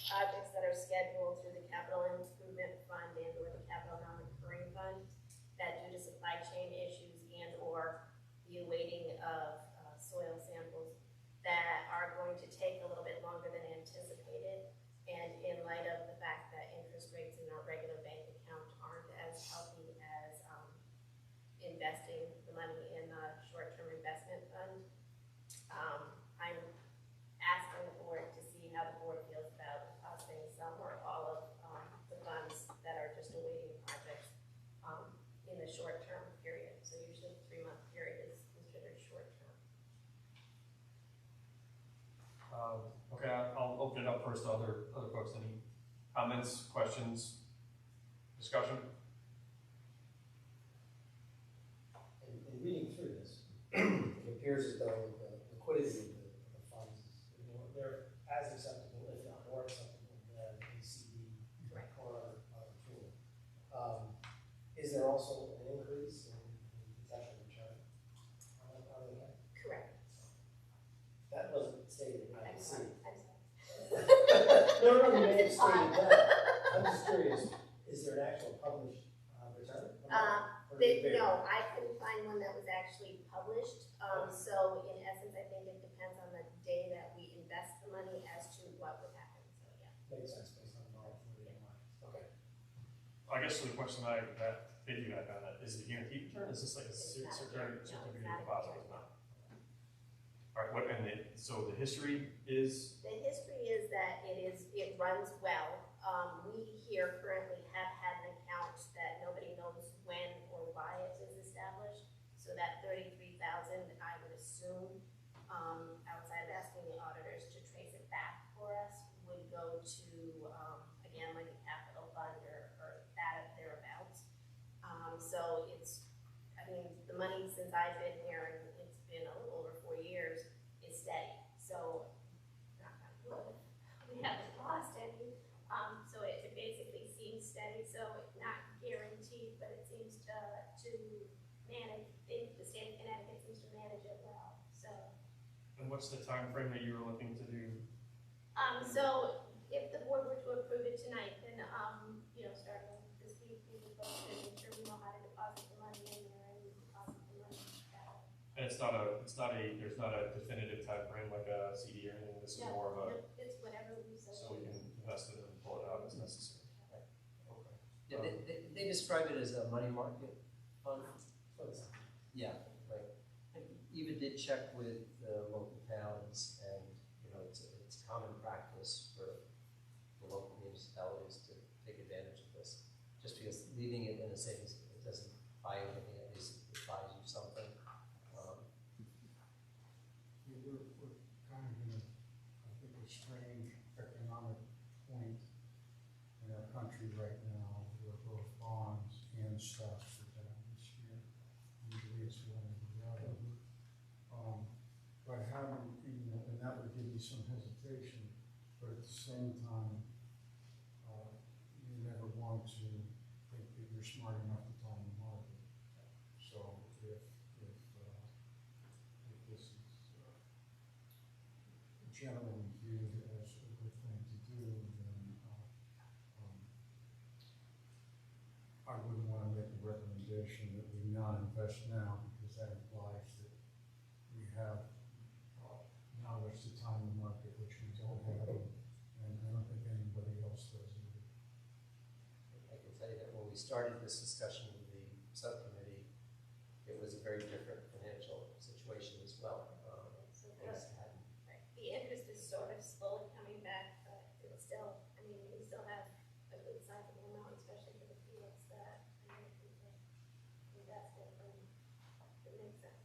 G: projects that are scheduled through the capital improvement fund and or the capital non-recurring fund that due to supply chain issues and or the awaiting of soil samples that are going to take a little bit longer than anticipated. And in light of the fact that interest rates in our regular bank account aren't as healthy as investing the money in the short-term investment fund, I'm asking the board to see how the board feels about depositing some or all of the funds that are just awaiting projects in the short-term period. So usually the 3-month period is considered short-term.
A: Okay, I'll open it up first to other folks. Any comments, questions, discussion?
I: In reading through this, it appears as though the liquidity of the funds is they're as acceptable, if not more acceptable, than ACD or other tool. Is there also an increase in potential return on the account?
G: Correct.
I: That wasn't stated in
G: I'm
I: IC.
G: sorry.
I: No, you may have stated that. I'm just curious, is there an actual published return?
G: No, I couldn't find one that was actually published. So in essence, I think it depends on the day that we invest the money as to what would happen. So yeah.
I: Makes sense based on the volatility of markets. Okay.
A: I guess the question that piggyback on that is the guaranteed return. Is this like a certificate of deposit? It's not. All right. So the history is.
G: The history is that it runs well. We here currently have had an account that nobody knows when or why it was established. So that $33,000, I would assume, outside of asking the auditors to trace it back for us, would go to again like a capital fund or that thereabouts. So it's, I mean, the money since I've been here, and it's been a little over 4 years, is steady. So knock on wood, we haven't lost any. So it basically seems steady. So not guaranteed, but it seems to manage. The state of Connecticut seems to manage it well. So.
A: And what's the time frame that you were looking to do?
G: So if the board were to approve it tonight, then starting this week, we would go to make sure we know how to deposit the money in there and deposit the money.
A: And there's not a definitive time frame like a CD or anything. This is more of a.
G: It's whatever we say.
A: So we can invest it and pull it out as necessary. Okay.
F: Yeah, they describe it as a money market fund. Yeah, right. And Eva did check with the local towns, and it's common practice for the local municipalities to take advantage of this. Just because leaving it in a savings, it doesn't buy anything, at least it buys you something.
E: We're kind of in I think, a strange economic point in our country right now where both bonds and stocks are down this year. Usually it's one or the other. But having, and that would give you some hesitation, but at the same time, you never want to think that you're smart enough to time the market. generally viewed as a good thing to do, then I wouldn't want to make a recommendation that we not invest now, because that implies that we have knowledge to time the market, which we don't have, and I don't think anybody else does either.
F: I can tell you that when we started this discussion with the subcommittee, it was a very different financial situation as well.
G: The interest is sort of slowly coming back, but it's still, I mean, we still have a good sizable amount, especially for the fields that Americans have invested in. It makes sense.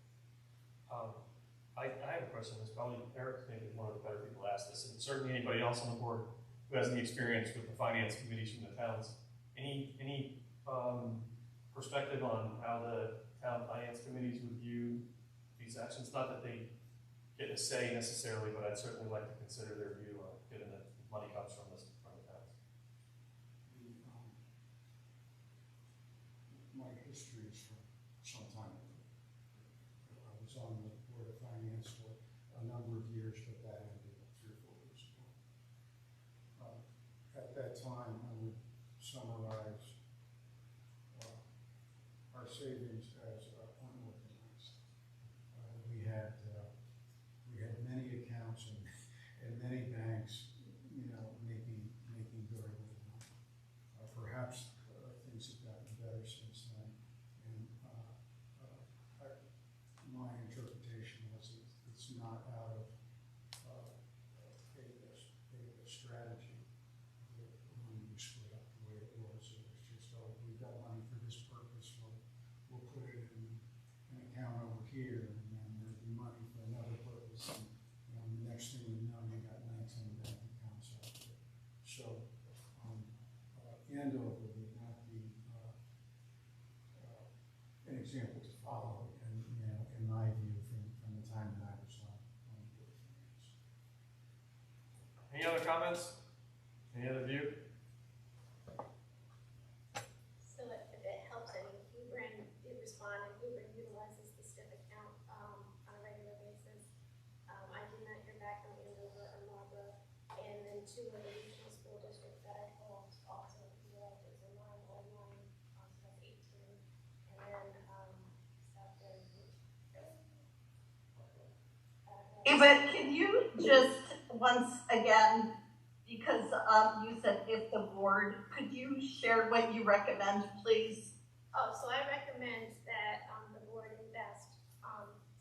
A: I have a question. It's probably Eric, maybe one of the better people to ask this, and certainly anybody else on the board who has any experience with the finance committees from the towns. Any perspective on how the town finance committees would view these actions? Not that they get a say necessarily, but I'd certainly like to consider their view on, given that money comes from the towns.
E: My history is from some time ago. I was on the Board of Finance for a number of years, but that ended 3 or 4 years ago. At that time, I would summarize our savings as unorganized. We had many accounts and many banks, making very little money. Perhaps things have gotten better since then. And my interpretation was it's not out of a strategy that the money was split up the way it was. It was just, we've got money for this purpose, we'll put it in an account over here, and then there'll be money for another purpose. And the next thing you know, you got 19 bank accounts out there. So Andover would not be an example to follow, and in my view, from the time that I was on the Board of Finance.
A: Any other comments? Any other view?
G: So if it helps any, Hebron did respond, and Hebron utilizes the STIP account on a regular basis. I did not hear back from Andover or Marlboro, and then 2 of the regional school districts that I called also utilizes a 911, so that's 18, and then South Bend.
H: But can you just, once again, because you said if the board, could you share what you recommend, please?
G: Oh, so I recommend that the board invest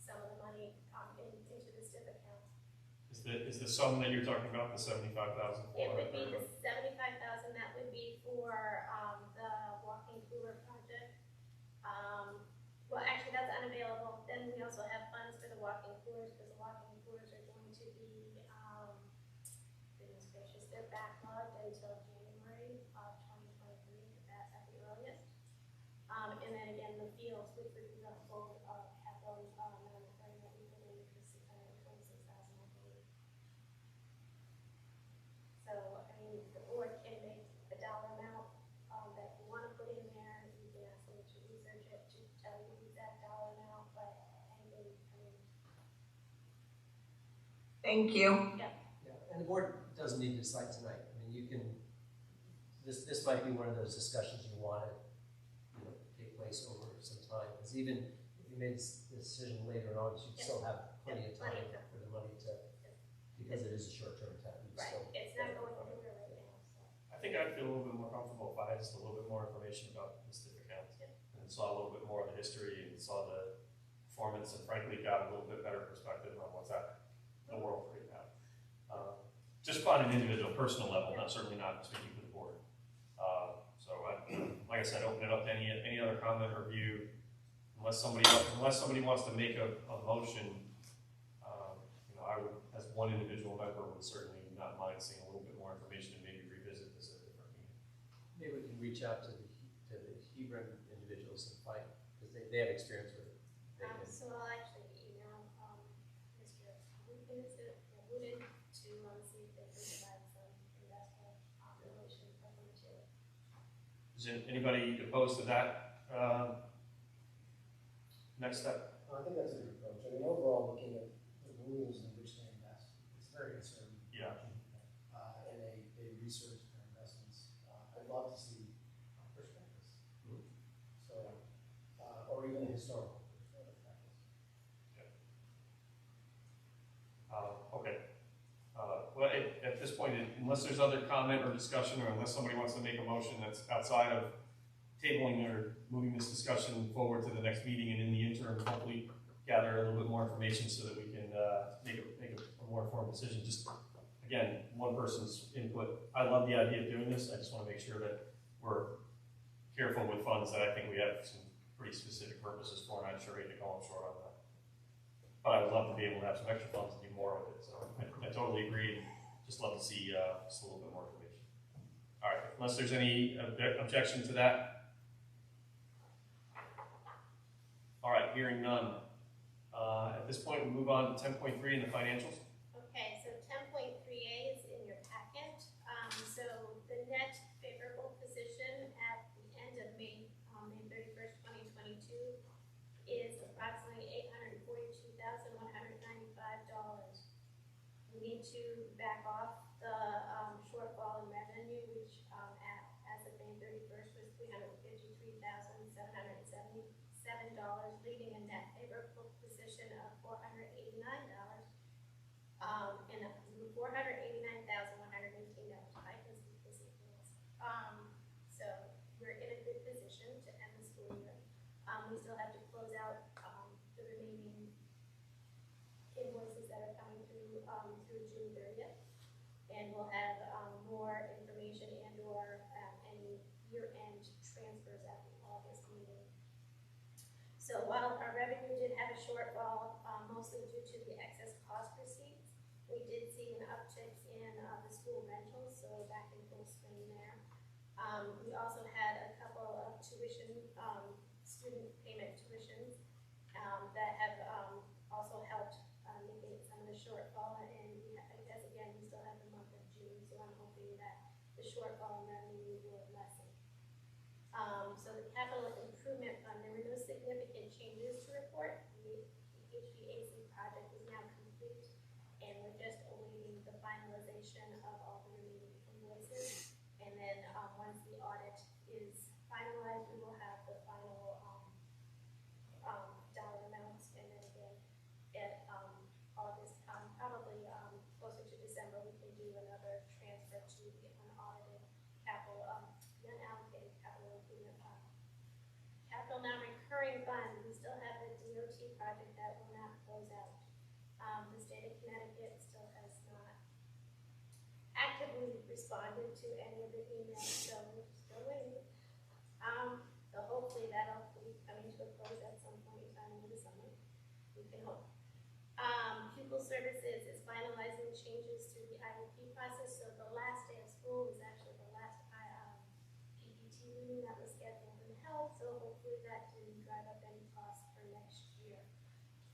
G: some of the money into the STIP account.
A: Is the sum that you're talking about the $75,000?
G: It would be the $75,000. That would be for the walking cooler project. Well, actually, that's unavailable. Then we also have funds for the walking coolers, because the walking coolers are going to be, goodness gracious, they're backlogged until January of 2023, at the earliest. And then again, the fields, which would be the full capital non-recurring that we put in, which was $626,000, I believe. So, I mean, the board can make a dollar amount that you want to put in there. You can ask them to research it to tell you the exact dollar amount, but anything, I mean.
H: Thank you.
F: Yeah, and the board doesn't need to decide tonight. I mean, you can, this might be one of those discussions you want to, take place over some time. Because even if you made this decision later on, you'd still have plenty of time for the money to, because it is a short-term time.
G: Right, it's not going anywhere right now, so.
A: I think I'd feel a little bit more comfortable if I had just a little bit more information about the STIP account, and saw a little bit more of the history, and saw the performance, and frankly got a little bit better perspective on what's happening in the world right now. Just on an individual, personal level, certainly not speaking for the board. So, like I said, open it up to any other comment or view, unless somebody wants to make a motion. I would, as one individual member, would certainly not mind seeing a little bit more information and maybe revisit this at a different meeting.
F: Maybe we can reach out to the Hebron individuals and fight, because they have experience with it.
G: So I'll actually email Mr. Wooten to see if they can provide some investment relation from them too.
A: Is anybody opposed to that next step?
I: I think that's a good approach. I mean, overall, looking at the rules in which they invest, it's very or even historical.
A: Okay. Well, at this point, unless there's other comment or discussion, or unless somebody wants to make a motion that's outside of tabling or moving this discussion forward to the next meeting, and in the interim, hopefully gather a little bit more information so that we can make a more informed decision. Just, again, one person's input. I love the idea of doing this. I just want to make sure that we're careful with funds that I think we have some pretty specific purposes for, and I'm sure to go short on that. But I would love to be able to have some extra funds to do more with it. So I totally agree. Just love to see just a little bit more information. All right, unless there's any objection to that. All right, hearing none. At this point, we move on to 10.3 in the financials.
G: Okay, so 10.3A is in your packet. So the net favorable position at the end of May 31st, 2022 is approximately $842,195. We need to back off the shortfall in revenue, which as of May 31st was $353,777, leaving a net favorable position of $489 and $489,118. I can see this equals. So we're in a good position to end the school year. We still have to close out the remaining invoices that are coming through through June 30th, and we'll have more information and or any year-end transfers at the August meeting. So while our revenue did have a shortfall, mostly due to the excess cost receipts, we did see an uptick in the school rentals, so back in full swing there. We also had a couple of tuition, student payment tuitions that have also helped negate some of the shortfall, and because again, we still have the month of June, so I'm hoping that the shortfall in revenue will lessen. So the capital improvement fund, there were no significant changes to report. The HVAC project is now complete, and we're just awaiting the finalization of all the remaining invoices. And then once the audit is finalized, we will have the final dollar amounts, and then again at August, probably closer to December, we can do another transfer to the unaudited capital, unallocated capital improvement fund. Capital non-recurring fund, we still have the DOT project that will not close out. The state of Connecticut still has not actively responded to any of the emails, so we're still waiting. So hopefully that'll be coming to a close at some point in time in the summer. We can hope. Pupil Services is finalizing changes to the Iep process, so the last day of school was actually the last PPT meeting that was scheduled and held, so hopefully that didn't drive up any costs for next year.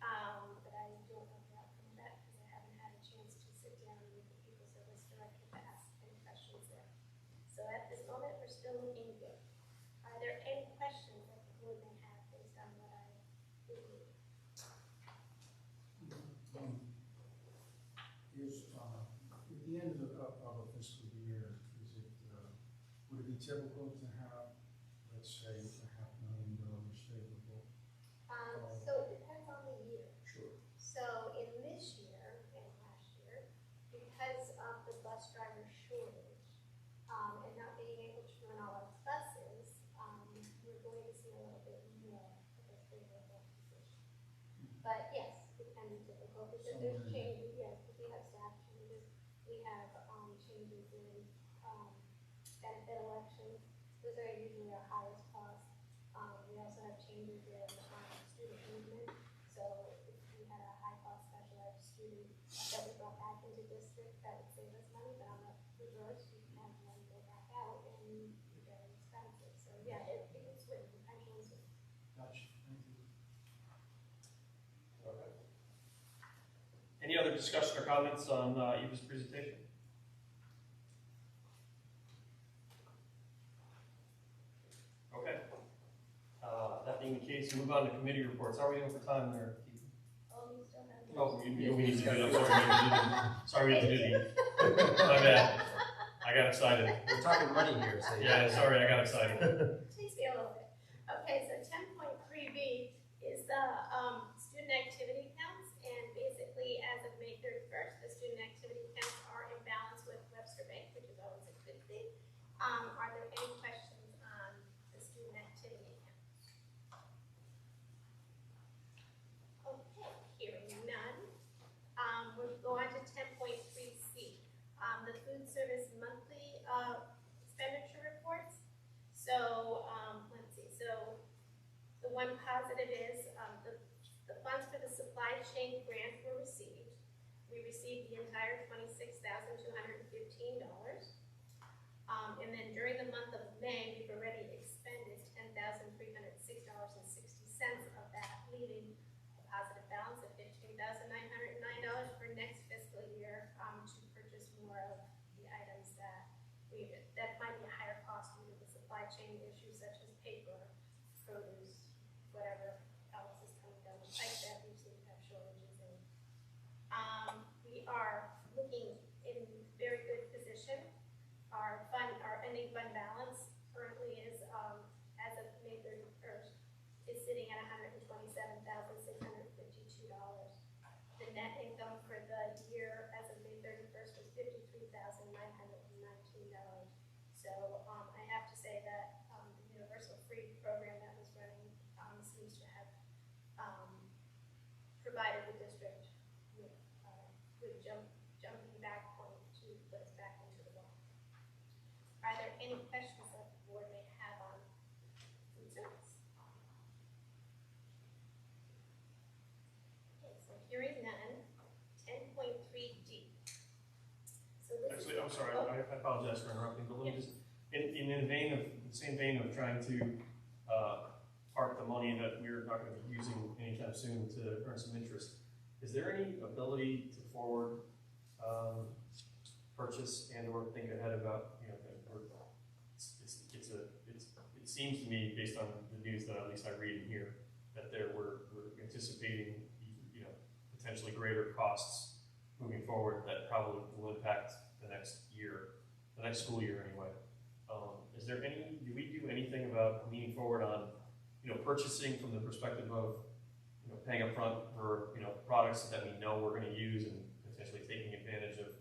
G: But I don't know the outcome of that because I haven't had a chance to sit down with the Pupil Service Director to ask any questions there. So at this moment, we're still looking good. Are there any questions that the board may have based on what I reviewed?
J: At the end of a fiscal year, would it be typical to have, let's say, $500,000 favorable?
G: So it depends on the year.
J: Sure.
G: So in this year and last year, because of the bus driver shortage, and not being able to run all our buses, we're going to see a little bit more of a favorable position. But yes, it can be difficult because there's changes, yes, because we have staff changes, we have changes in benefit elections. Those are usually our highest costs. We also have changes in student movement. So if we had a high cost special ed student that we brought back into district, that would save us money, but on the reverse, we can have one go back out and be very expensive. So yeah, it can swing, the pendulum swings.
J: Gotcha, thank you.
A: Okay. Any other discussion or comments on Eva's presentation? Okay. That being the case, move on to committee reports. How are we doing for time there, Keith?
G: Oh, you still have.
A: Oh, we need to do that. Sorry, we have to do these. My bad. I got excited.
F: We're talking money here, so
A: Yeah, sorry, I got excited.
G: Takes me a little bit. Okay, so 10.3B student activity counts, and basically as of May 31st, the student activity counts are in balance with Webster Bank, which is always a good thing. Are there any questions on the student activity count? Okay, hearing none. We'll go on to 10.3C, the food service monthly expenditure reports. So let's see. So the one positive is the funds for the supply chain grant were received. We received the entire $26,215. And then during the month of May, we've already expended $10,306.60 of that, leaving a positive balance of $15,909 for next fiscal year to purchase more of the items that might be a higher cost due to the supply chain issues such as paper, produce, whatever else is coming down the pipe that we seem to have shortages in. We are looking in very good position. Our ending fund balance currently is, as of May 31st, is sitting at $127,652. The net income for the year as of May 31st was $53,919. So I have to say that the universal free program that was running seems to have provided the district with good jumping back point to put us back into the ball. Are there any questions that the board may have on food service? Okay, so hearing none. 10.3D. So this
A: Actually, I'm sorry, I apologize for interrupting, but let me just, in the same vein of trying to park the money that we're not going to be using anytime soon to earn some interest, is there any ability to forward purchase and or think ahead about, it seems to me, based on the news that at least I read and hear, that we're anticipating, potentially greater costs moving forward that probably will impact the next school year anyway. Is there do we do anything about leaning forward on, purchasing from the perspective of, paying up front for, products that we know we're going to use and potentially taking advantage of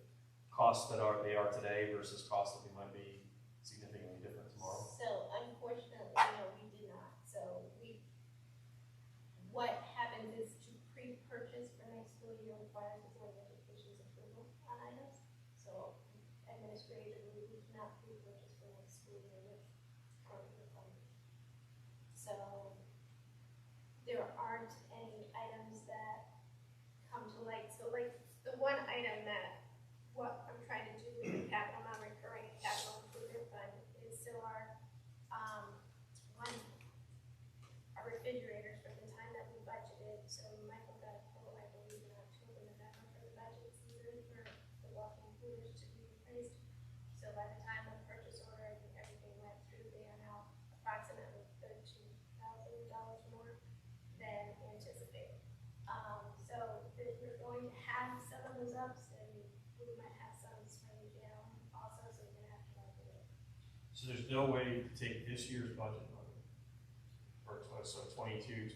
A: costs that they are today versus costs that they might be significantly different tomorrow?
G: So unfortunately, no, we did not. So what happens is to pre-purchase for next school year requires the Board of Education's approval on items. So administratively, we cannot pre-purchase for next school year with currently funded. So there aren't any items that come to light. So like the one item that what I'm trying to do with the capital non-recurring capital improvement fund is still our refrigerators for the time that we budgeted. So Michael got a quote, I believe, in October, November for the budget season for the walk-in coolers to be replaced. So by the time the purchase order and everything went through, they are now approximately $13,000 more than anticipated. So we're going to have some of those ups, and we might have some swings down also, so we're going to have to work with it.
A: So there's no way to take this year's budget money for 22, 23.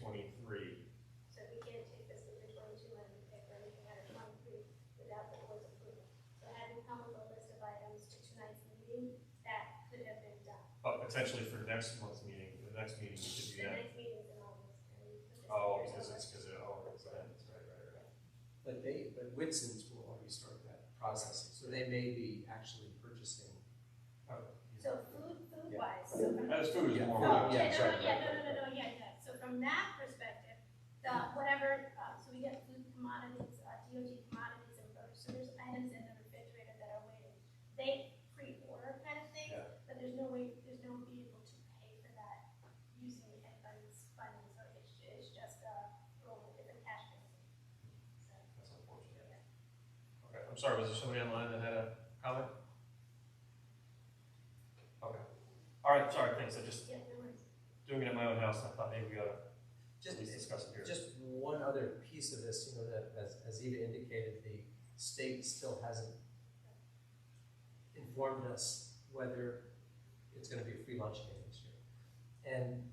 G: So we can't take fiscal year 22 and pay for anything out of 23 without the board's approval. So had we come with a list of items for tonight's meeting, that could have been done.
A: But potentially for next month's meeting, the next meeting we could do
G: The
A: that.
G: next meeting is in August. And we put this
A: Oh,
G: year's
A: because
G: over.
A: it's right.
F: But Whitson's will already start that processing, so they may be actually purchasing.
G: So food-wise, so from
A: As food is more.
G: Oh,
F: Yeah, sorry.
G: yeah. So from that perspective, whatever, so we get food commodities, DOT commodities and produce. So there's items in the refrigerator that are waiting. They pre-order kind of thing, but there's no vehicle to pay for that using anybody's funding. So it's just rolling a different cash basis. So,
A: That's unfortunate. Yeah. Okay, I'm sorry, was there somebody online that had a comment? Okay. All right, sorry, thanks. I just,
G: yeah, no worries.
A: doing it at my own house, I thought maybe we ought to
F: Just,
A: at least discuss it here.
F: just one other piece of this, that as Eva indicated, the state still hasn't informed us whether it's going to be a free lunch again this year. And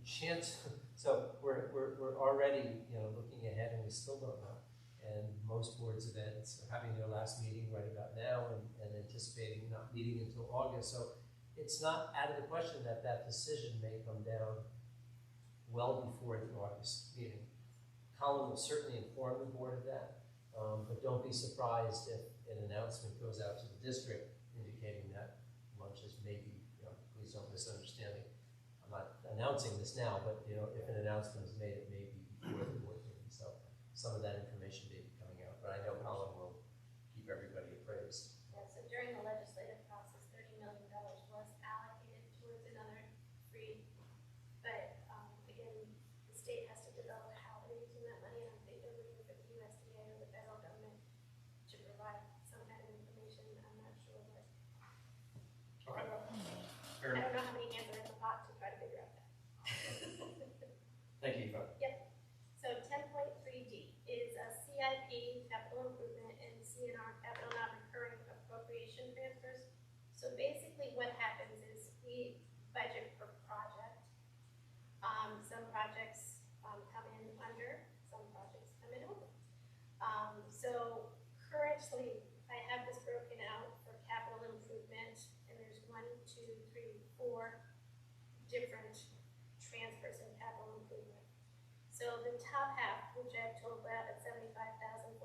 F: so we're already, looking ahead and we still don't know. And most boards of ed are having their last meeting right about now and anticipating not meeting until August. So it's not out of the question that that decision may come down well before the August meeting. Colin will certainly inform the board of that, but don't be surprised if an announcement goes out to the district indicating that lunches may be, please don't misunderstand me. I'm not announcing this now, but if an announcement is made, it may be before the board meeting. So some of that information may be coming out, but I know Colin will keep everybody appraised.
G: Yeah, so during the legislative process, $30 million was allocated towards another free, but again, the state has to develop how they're using that money, and I think they're waiting for the USDA or the federal government to provide some kind of information. I'm not sure, but
A: Okay.
G: I don't know how many hands are in the pot to try to figure out that.
A: Thank you, Yvonne.
G: So 10.3D is a CIP, capital improvement, and CNR, capital non-recurring appropriation transfers. So basically what happens is we budget per project. Some projects come in under, some projects come in over. So currently, I have this broken out for capital improvement, and there's 1, 2, 3, 4 different transfers in capital improvement. So the top half, which I've totaled out at $75,431.39,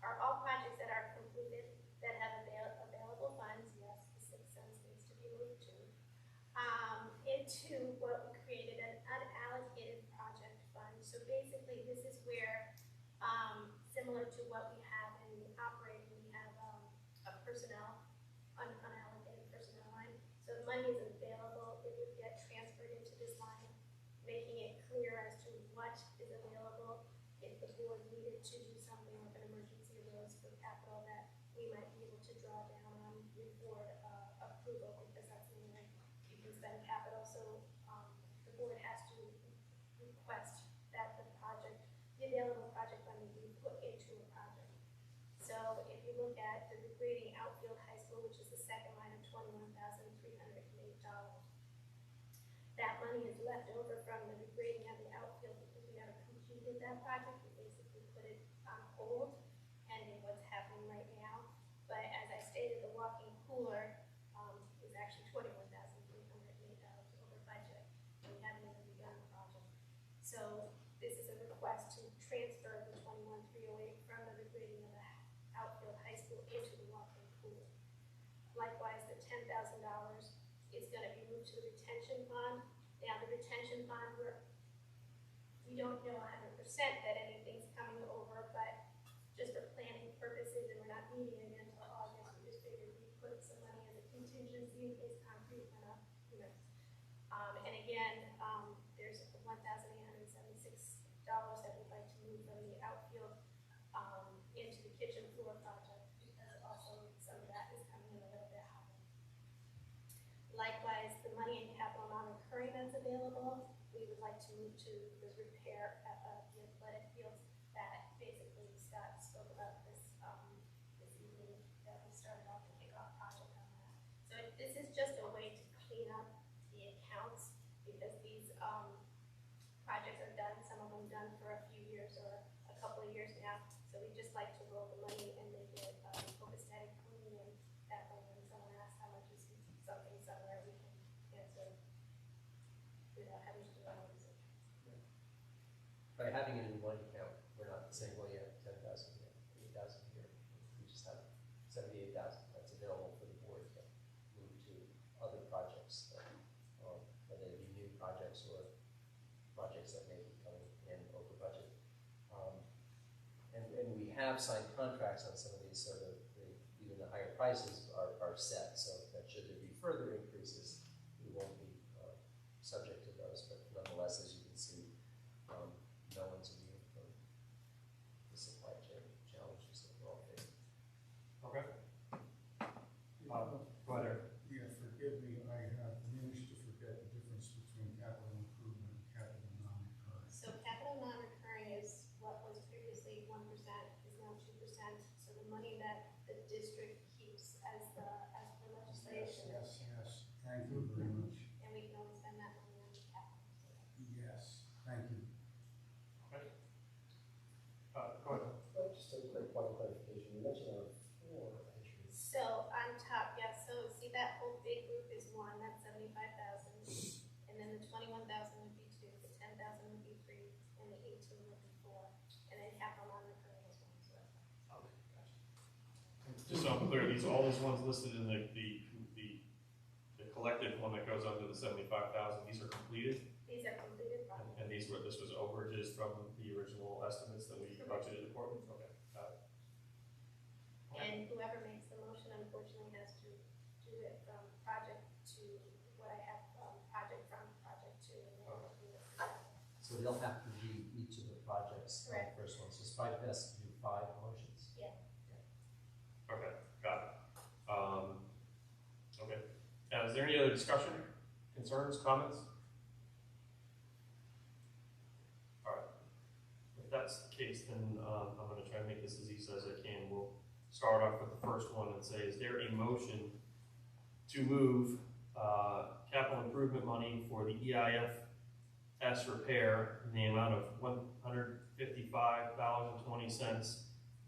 G: are all projects that are completed that have available funds. Yes, the 6 cents needs to be moved to into what we created an unallocated project fund. So basically, this is where, similar to what we have in operating, we have a personnel, unallocated personnel line. So the money is available, it would get transferred into this line, making it clear as to what is available if the board needed to do something like an emergency arose for capital that we might be able to draw down on with board approval, because that's the only way you can spend capital. So the board has to request that the available project money be put into a project. So if you look at the regrading outfield high school, which is the second line of $21,308, that money is left over from the regrading of the outfield because we never completed that project. We basically put it on hold, pending what's happening right now. But as I stated, the walking cooler is actually $21,308 over budget. We haven't even begun the project. So this is a request to transfer the $21,308 from the regrading of the outfield high school into the walking cooler. Likewise, the $10,000 is going to be moved to the retention fund. Now, the retention fund, we don't know 100% that anything's coming over, but just for planning purposes, and we're not meeting again until August, we just figured we'd put some money as a contingency in case concrete went up. And again, there's $1,876 that we'd like to move from the outfield into the kitchen floor project, because also some of that is coming in a little bit higher. Likewise, the money in capital non-recurring that's available, we would like to move to the repair at the athletic fields that basically Scott spoke about this evening, that we started off the kickoff project on that. So this is just a way to clean up the accounts, because these projects are done, some of them done for a few years or a couple of years now. So we just like to roll the money and make it copacetic, clean, and that way when someone asks how much is something somewhere, we can answer without having to do our own research.
F: By having it in one account, we're not saying, well, you have 10,000 here, 8,000 here. We just have 78,000 that's available for the board to move to other projects, whether they be new projects or projects that may be coming in over budget. And we have signed contracts on some of these, so that even the higher prices are set, so that should there be further increases, we won't be subject to those. But nonetheless, as you can see, no one's immune from the supply chain challenges that we're all facing.
A: Okay. Go ahead.
J: Yeah, forgive me, I have managed to forget the difference between capital improvement and capital non-recurring.
G: So capital non-recurring is what was previously 1%, is now 2%. So the money that the district keeps as the legislation.
J: Yes, thank you very much.
G: And
J: Thank you.
A: Go ahead.
I: Just a quick point of clarification, you mentioned there were 4 entries.
G: So on top, yeah, so see that whole big group is one, that's 75,000. And then the 21,000 would be 2, the 10,000 would be 3, and the 18 would be 4. And then capital non-recurring is 1, so that's fine.
A: Okay, gotcha. Just so I'm clear, all these ones listed in the collective one that goes under the 75,000, these are completed?
G: These are completed projects.
A: And this was overages from the original estimates that we budgeted for? Okay, got it.
G: And whoever makes the motion unfortunately has to do it from project to what I have, project from project to, and then we'll do it together.
F: So they'll have to read each of the projects on the first one, so it's probably best to do 5 motions.
G: Yeah.
A: Okay, got it. Okay. Now, is there any other discussion, concerns, comments? All right. If that's the case, then I'm going to try and make this as easy as I can. We'll start off with the first one and say, is there a motion to move capital improvement money for the EIFS repair in the amount of $155.20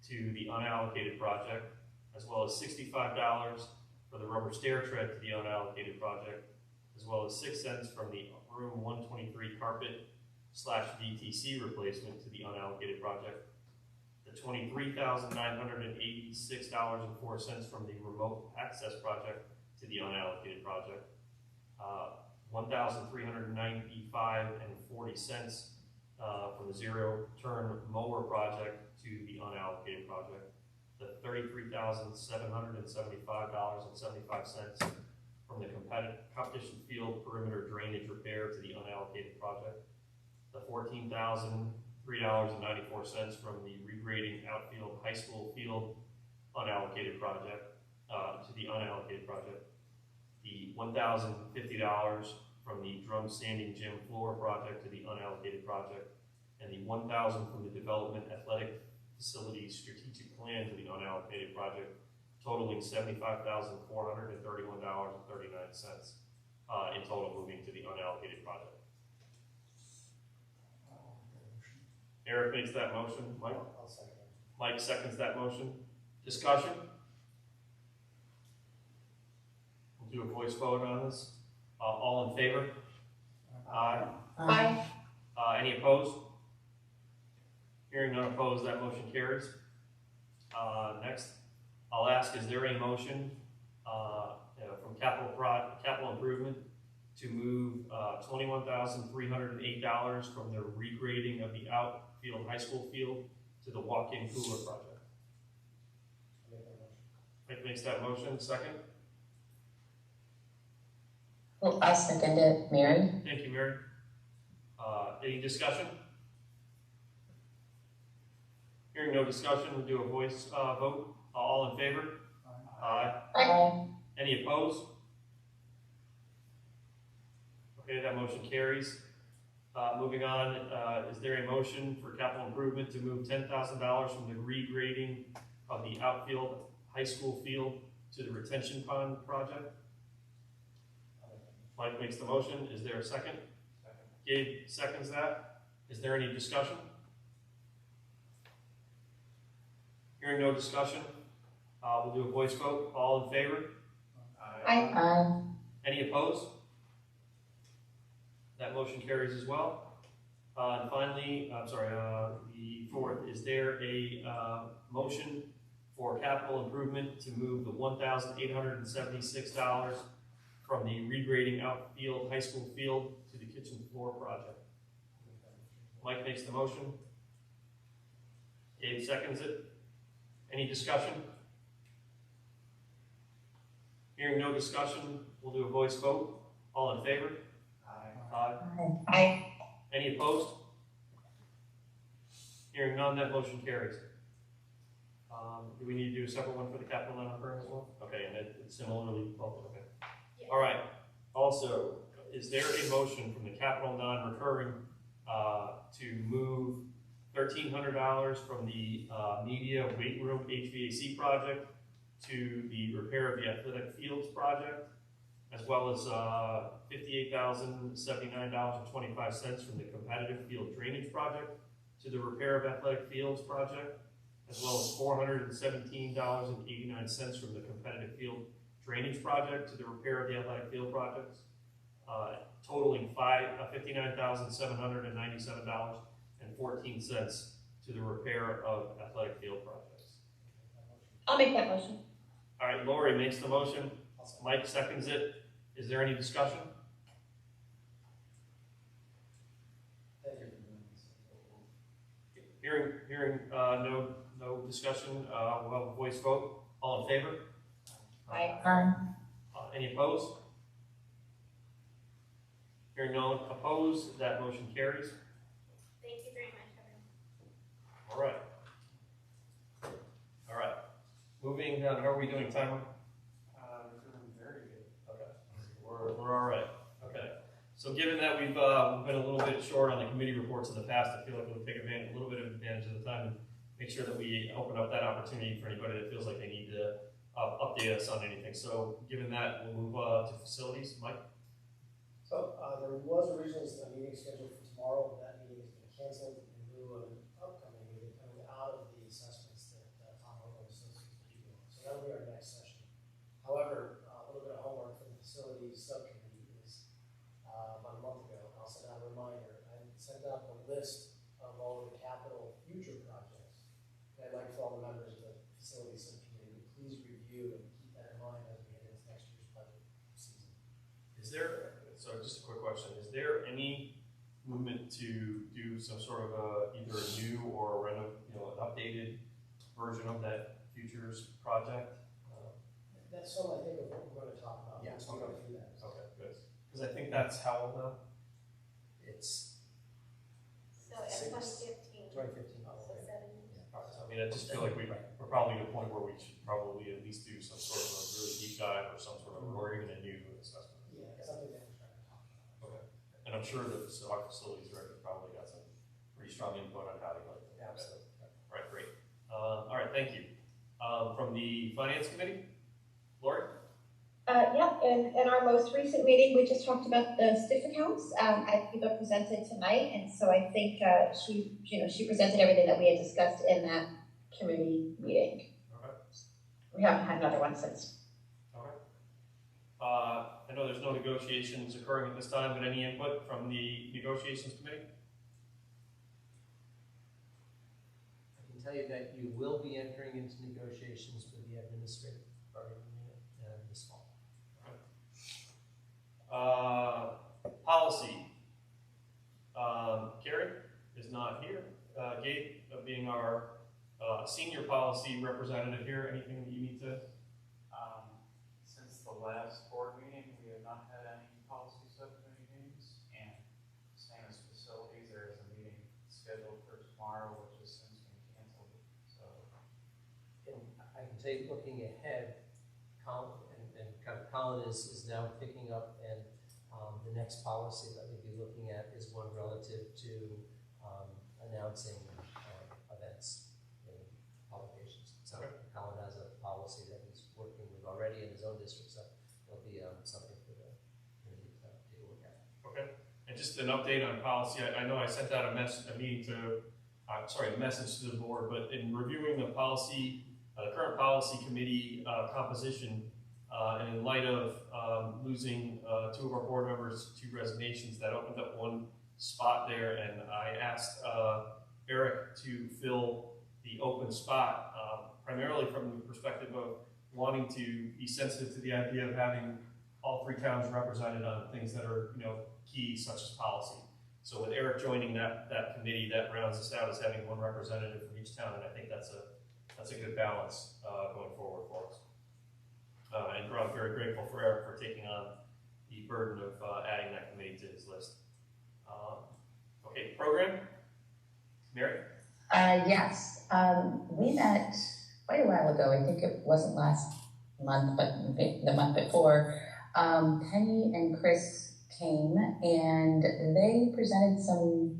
A: to the unallocated project, as well as $65 for the rubber stair tread to the unallocated project, as well as 6 cents from the room 123 carpet / VTC replacement to the unallocated project, the $23,986.04 from the remote access project to the unallocated project, $1,395.40 from the zero turn mower project to the unallocated project, the $33,775.75 from the competition field perimeter drainage repair to the unallocated project, the $14,003.94 from the regrading outfield high school field unallocated project to the unallocated project, the $1,050 from the drum sanding gym floor project to the unallocated project, and the $1,000 from the development athletic facilities strategic plan to the unallocated project, totaling $75,431.39 in total, moving to the unallocated project. Eric makes that motion. Mike?
I: I'll second it.
A: Mike seconds that motion. Discussion? We'll do a voice vote on this. All in favor? Aye.
D: Aye.
A: Any opposed? Hearing none opposed, that motion carries. Next, I'll ask, is there a motion from capital improvement to move $21,308 from the regrading of the outfield high school field to the walk-in cooler project? Mike makes that motion. Second?
D: Well, I'll second it, Mary.
A: Thank you, Mary. Any discussion? Hearing no discussion, we'll do a voice vote. All in favor? Aye.
D: Aye.
A: Any opposed? Okay, that motion carries. Moving on, is there a motion for capital improvement to move $10,000 from the regrading of the outfield high school field to the retention pond project? Mike makes the motion. Is there a second? Second. Gabe seconds that. Is there any discussion? Hearing no discussion, we'll do a voice vote. All in favor?
D: Aye. Aye.
A: Any opposed? That motion carries as well. And finally, the fourth, is there a motion for capital improvement to move the $1,876 from the regrading outfield high school field to the kitchen floor project? Mike makes the motion. Gabe seconds it. Any discussion? Hearing no discussion, we'll do a voice vote. All in favor? Aye.
D: Aye.
A: Any opposed? Hearing none, that motion carries. Do we need to do a separate one for the capital non-recurring as well? Okay, and it's similarly both. Okay.
G: Yeah.
A: All right. Also, is there a motion from the capital non-recurring to move $1,300 from the media weight room HVAC project to the repair of the athletic fields project, as well as $58,079.25 from the competitive field drainage project to the repair of athletic fields project, as well as $417.89 from the competitive field drainage project to the repair of the athletic field projects, totaling $59,797.14 to the repair of athletic field projects.
B: I'll make that motion.
A: All right, Lori makes the motion. Mike seconds it. Is there any discussion?
I: Thank you for doing this.
A: Hearing no discussion, we'll have a voice vote. All in favor?
B: Aye.
A: Any opposed? Hearing none opposed, that motion carries.
G: Thank you very much, everyone.
A: All right. All right. Moving on, how are we doing, timer?
J: We're doing very good.
A: Okay. We're all right. Okay. So given that we've been a little bit short on the committee reports in the past, I feel like we'll take a little bit of advantage of the time and make sure that we open up that opportunity for anybody that feels like they need to update us on anything. So given that, we'll move to facilities. Mike?
I: So there was originally a meeting scheduled for tomorrow, but that meeting has been canceled in lieu of an upcoming meeting coming out of the assessments that Tom Hogan Associates will be doing. So that'll be our next session. However, a little bit of homework for the facilities subcommittee is about a month ago, I'll send out a reminder. I sent out the list of all of the capital future projects that I'd like for all the members of the facilities subcommittee to please review and keep that in mind as we head into next year's budget season.
A: Is there, so just a quick question, is there any movement to do some sort of either a new or an updated version of that futures project?
I: That's some, I think, of what we're going to talk about.
F: Yeah.
I: Once we go through that.
A: Okay, good. Because I think that's how old now?
F: It's
G: So at 2015.
F: 2015.
G: So 7 years.
A: I mean, I just feel like we're probably at a point where we should probably at least do some sort of a really deep dive or some sort of, or even a new assessment.
I: Yeah, it's something that we're trying to talk about.
A: Okay. And I'm sure that our facilities director probably got some pretty strong input on how to like it.
F: Absolutely.
A: All right, great. All right, thank you. From the finance committee, Lori?
B: Yeah, in our most recent meeting, we just talked about the stiff accounts. Iep presented tonight, and so I think she presented everything that we had discussed in that committee meeting.
A: Okay.
B: We haven't had another one since.
A: Okay. I know there's no negotiations occurring at this time, but any input from the negotiations committee?
F: I can tell you that you will be entering into negotiations with the administrative bargaining unit this fall.
A: Policy. Carrie is not here. Gabe, being our senior policy representative here, anything that you need to?
K: Since the last board meeting, we have not had any policy subcommittee meetings, and same as facilities, there is a meeting scheduled for tomorrow, which has since been canceled. So,
F: And I can tell you, looking ahead, Colin is now picking up, and the next policy that we'll be looking at is one relative to announcing events in publications. So Colin has a policy that he's working with already in his own district, so it'll be something for the community to take a look at.
A: Okay. And just an update on policy. I know I sent out a message to the board, but in reviewing the policy, the current policy committee composition, and in light of losing two of our board members to resignations, that opened up one spot there, and I asked Eric to fill the open spot, primarily from the perspective of wanting to be sensitive to the idea of having all three towns represented on things that are key, such as policy. So with Eric joining that committee, that rounds us out as having one representative from each town, and I think that's a good balance going forward for us. And I'm very grateful for Eric for taking on the burden of adding that committee to his list. Okay, program? Mary?
D: Yes. We met quite a while ago. I think it wasn't last month, but the month before. Penny and Chris came, and they presented some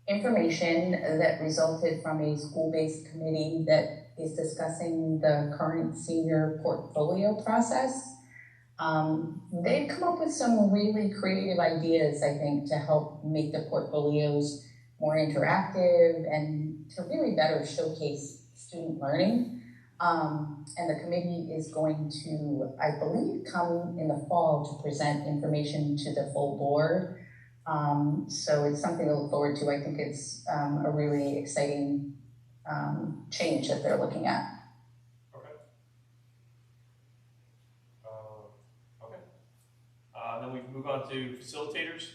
D: information that resulted from a school-based committee that is discussing the current senior portfolio process. They've come up with some really creative ideas, I think, to help make the portfolios more interactive and to really better showcase student learning. And the committee is going to, I believe, come in the fall to present information to the full board. So it's something to look forward to. I think it's a really exciting change that they're looking at.
A: Okay. Okay. Then we move on to facilitators.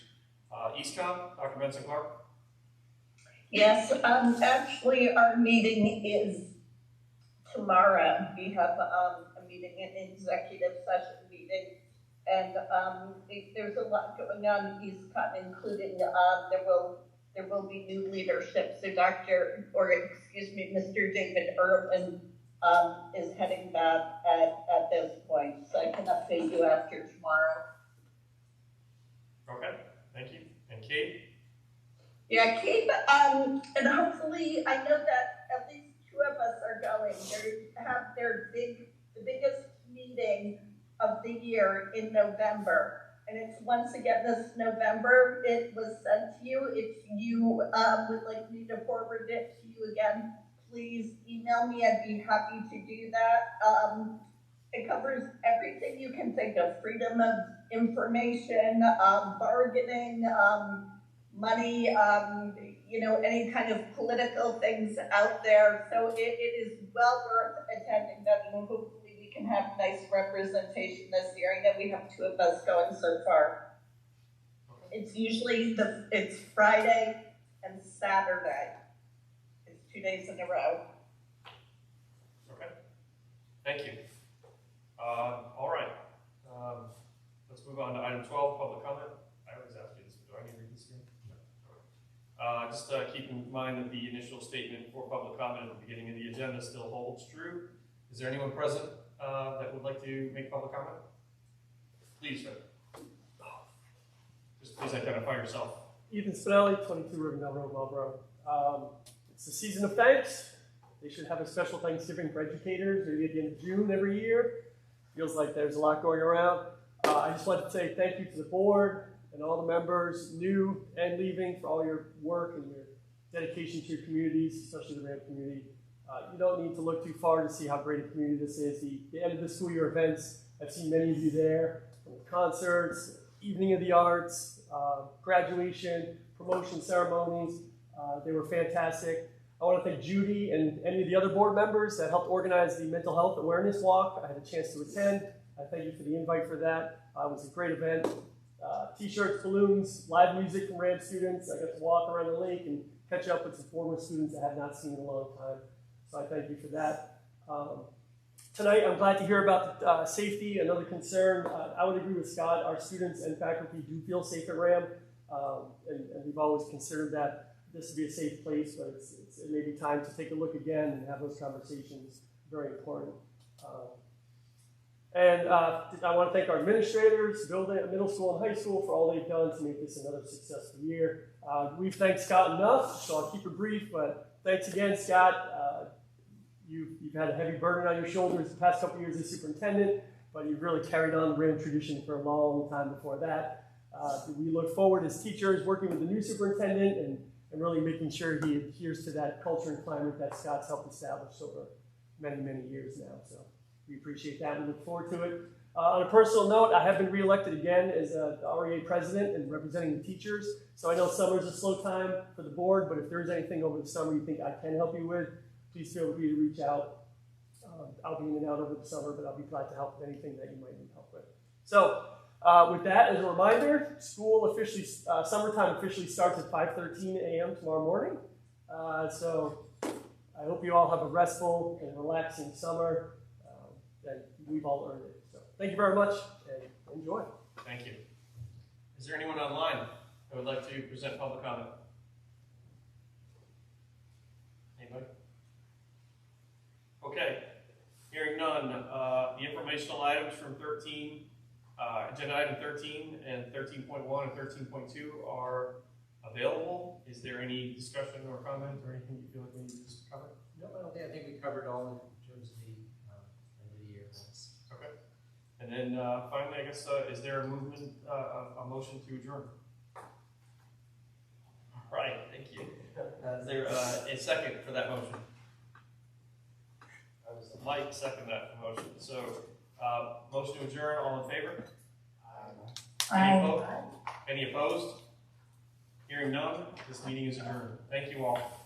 A: EastCom, Dr. Benson Clark.
H: Yes, actually, our meeting is tomorrow. We have a meeting, an executive session meeting, and there's a lot going on in EastCon, including there will be new leadership. So Mr. David Irwin is heading that at this point. So I can update you after tomorrow.
A: Okay, thank you. And Kate?
H: Yeah, Kate, and hopefully, I know that at least two of us are going. They have the biggest meeting of the year in November. And it's once again this November. It was sent to you. If you would like me to forward it to you again, please email me. I'd be happy to do that. It covers everything you can think of: freedom of information, bargaining, money, any kind of political things out there. So it is well worth attending that, and hopefully we can have nice representation this year. I know we have two of us going so far. It's usually it's Friday and Saturday. It's 2 days in a row.
A: Okay, thank you. All right, let's move on to item 12, public comment. I always ask you this, but do I need to read this again? No. Just keep in mind that the initial statement for public comment at the beginning of the agenda still holds true. Is there anyone present that would like to make public comment? Please, sir. Just please identify yourself.
E: Ethan Spinelli, 22 Rivendell Road, Marlboro. It's the season of thanks. They should have a special Thanksgiving for educators, maybe at the end of June every year. Feels like there's a lot going around. I just want to say thank you to the board and all the members, new and leaving, for all your work and your dedication to your communities, especially the RHAM community. You don't need to look too far to see how great a community this is. The end of the school year events, I've seen many of you there, from concerts, evening of the arts, graduation, promotion ceremonies. They were fantastic. I want to thank Judy and any of the other board members that helped organize the mental health awareness walk. I had a chance to attend. I thank you for the invite for that. It was a great event. T-shirts, balloons, live music from RHAM students. I got to walk around the lake and catch up with some former students I had not seen in a long time. So I thank you for that. Tonight, I'm glad to hear about safety, another concern. I would agree with Scott. Our students and faculty do feel safe at RHAM, and we've always considered that this to be a safe place, but it may be time to take a look again and have those conversations. Very important. And I want to thank our administrators, middle school and high school, for all they've done to make this another successful year. We've thanked Scott enough, so I'll keep it brief, but thanks again, Scott. You've had a heavy burden on your shoulders the past couple years as superintendent, but you've really carried on the RHAM tradition for a long time before that. We look forward as teachers working with the new superintendent and really making sure he adheres to that culture and climate that Scott's helped establish over many, many years now. So we appreciate that and look forward to it. On a personal note, I have been reelected again as the REA president and representing the teachers. So I know summer's a slow time for the board, but if there's anything over the summer you think I can help you with, please feel free to reach out. I'll be in and out over the summer, but I'll be glad to help with anything that you might need help with. So with that, as a reminder, summertime officially starts at 5:13 a.m. tomorrow morning. So I hope you all have a restful and relaxing summer. And we've all earned it. So thank you very much and enjoy.
A: Thank you. Is there anyone online that would like to present public comment? Anybody? Okay. Hearing none, the informational items from agenda item 13 and 13.1 and 13.2 are available. Is there any discussion or comment or anything you feel like we need to cover?
F: No, I don't think. I think we covered all in terms of the end of the year events.
A: Okay. And And then finally, I guess, is there a movement, a motion to adjourn? All right, thank you. Is there a second for that motion? Mike, second that motion. So, motion to adjourn, all in favor? Any opposed? Any opposed? Hearing none, this meeting is adjourned. Thank you all.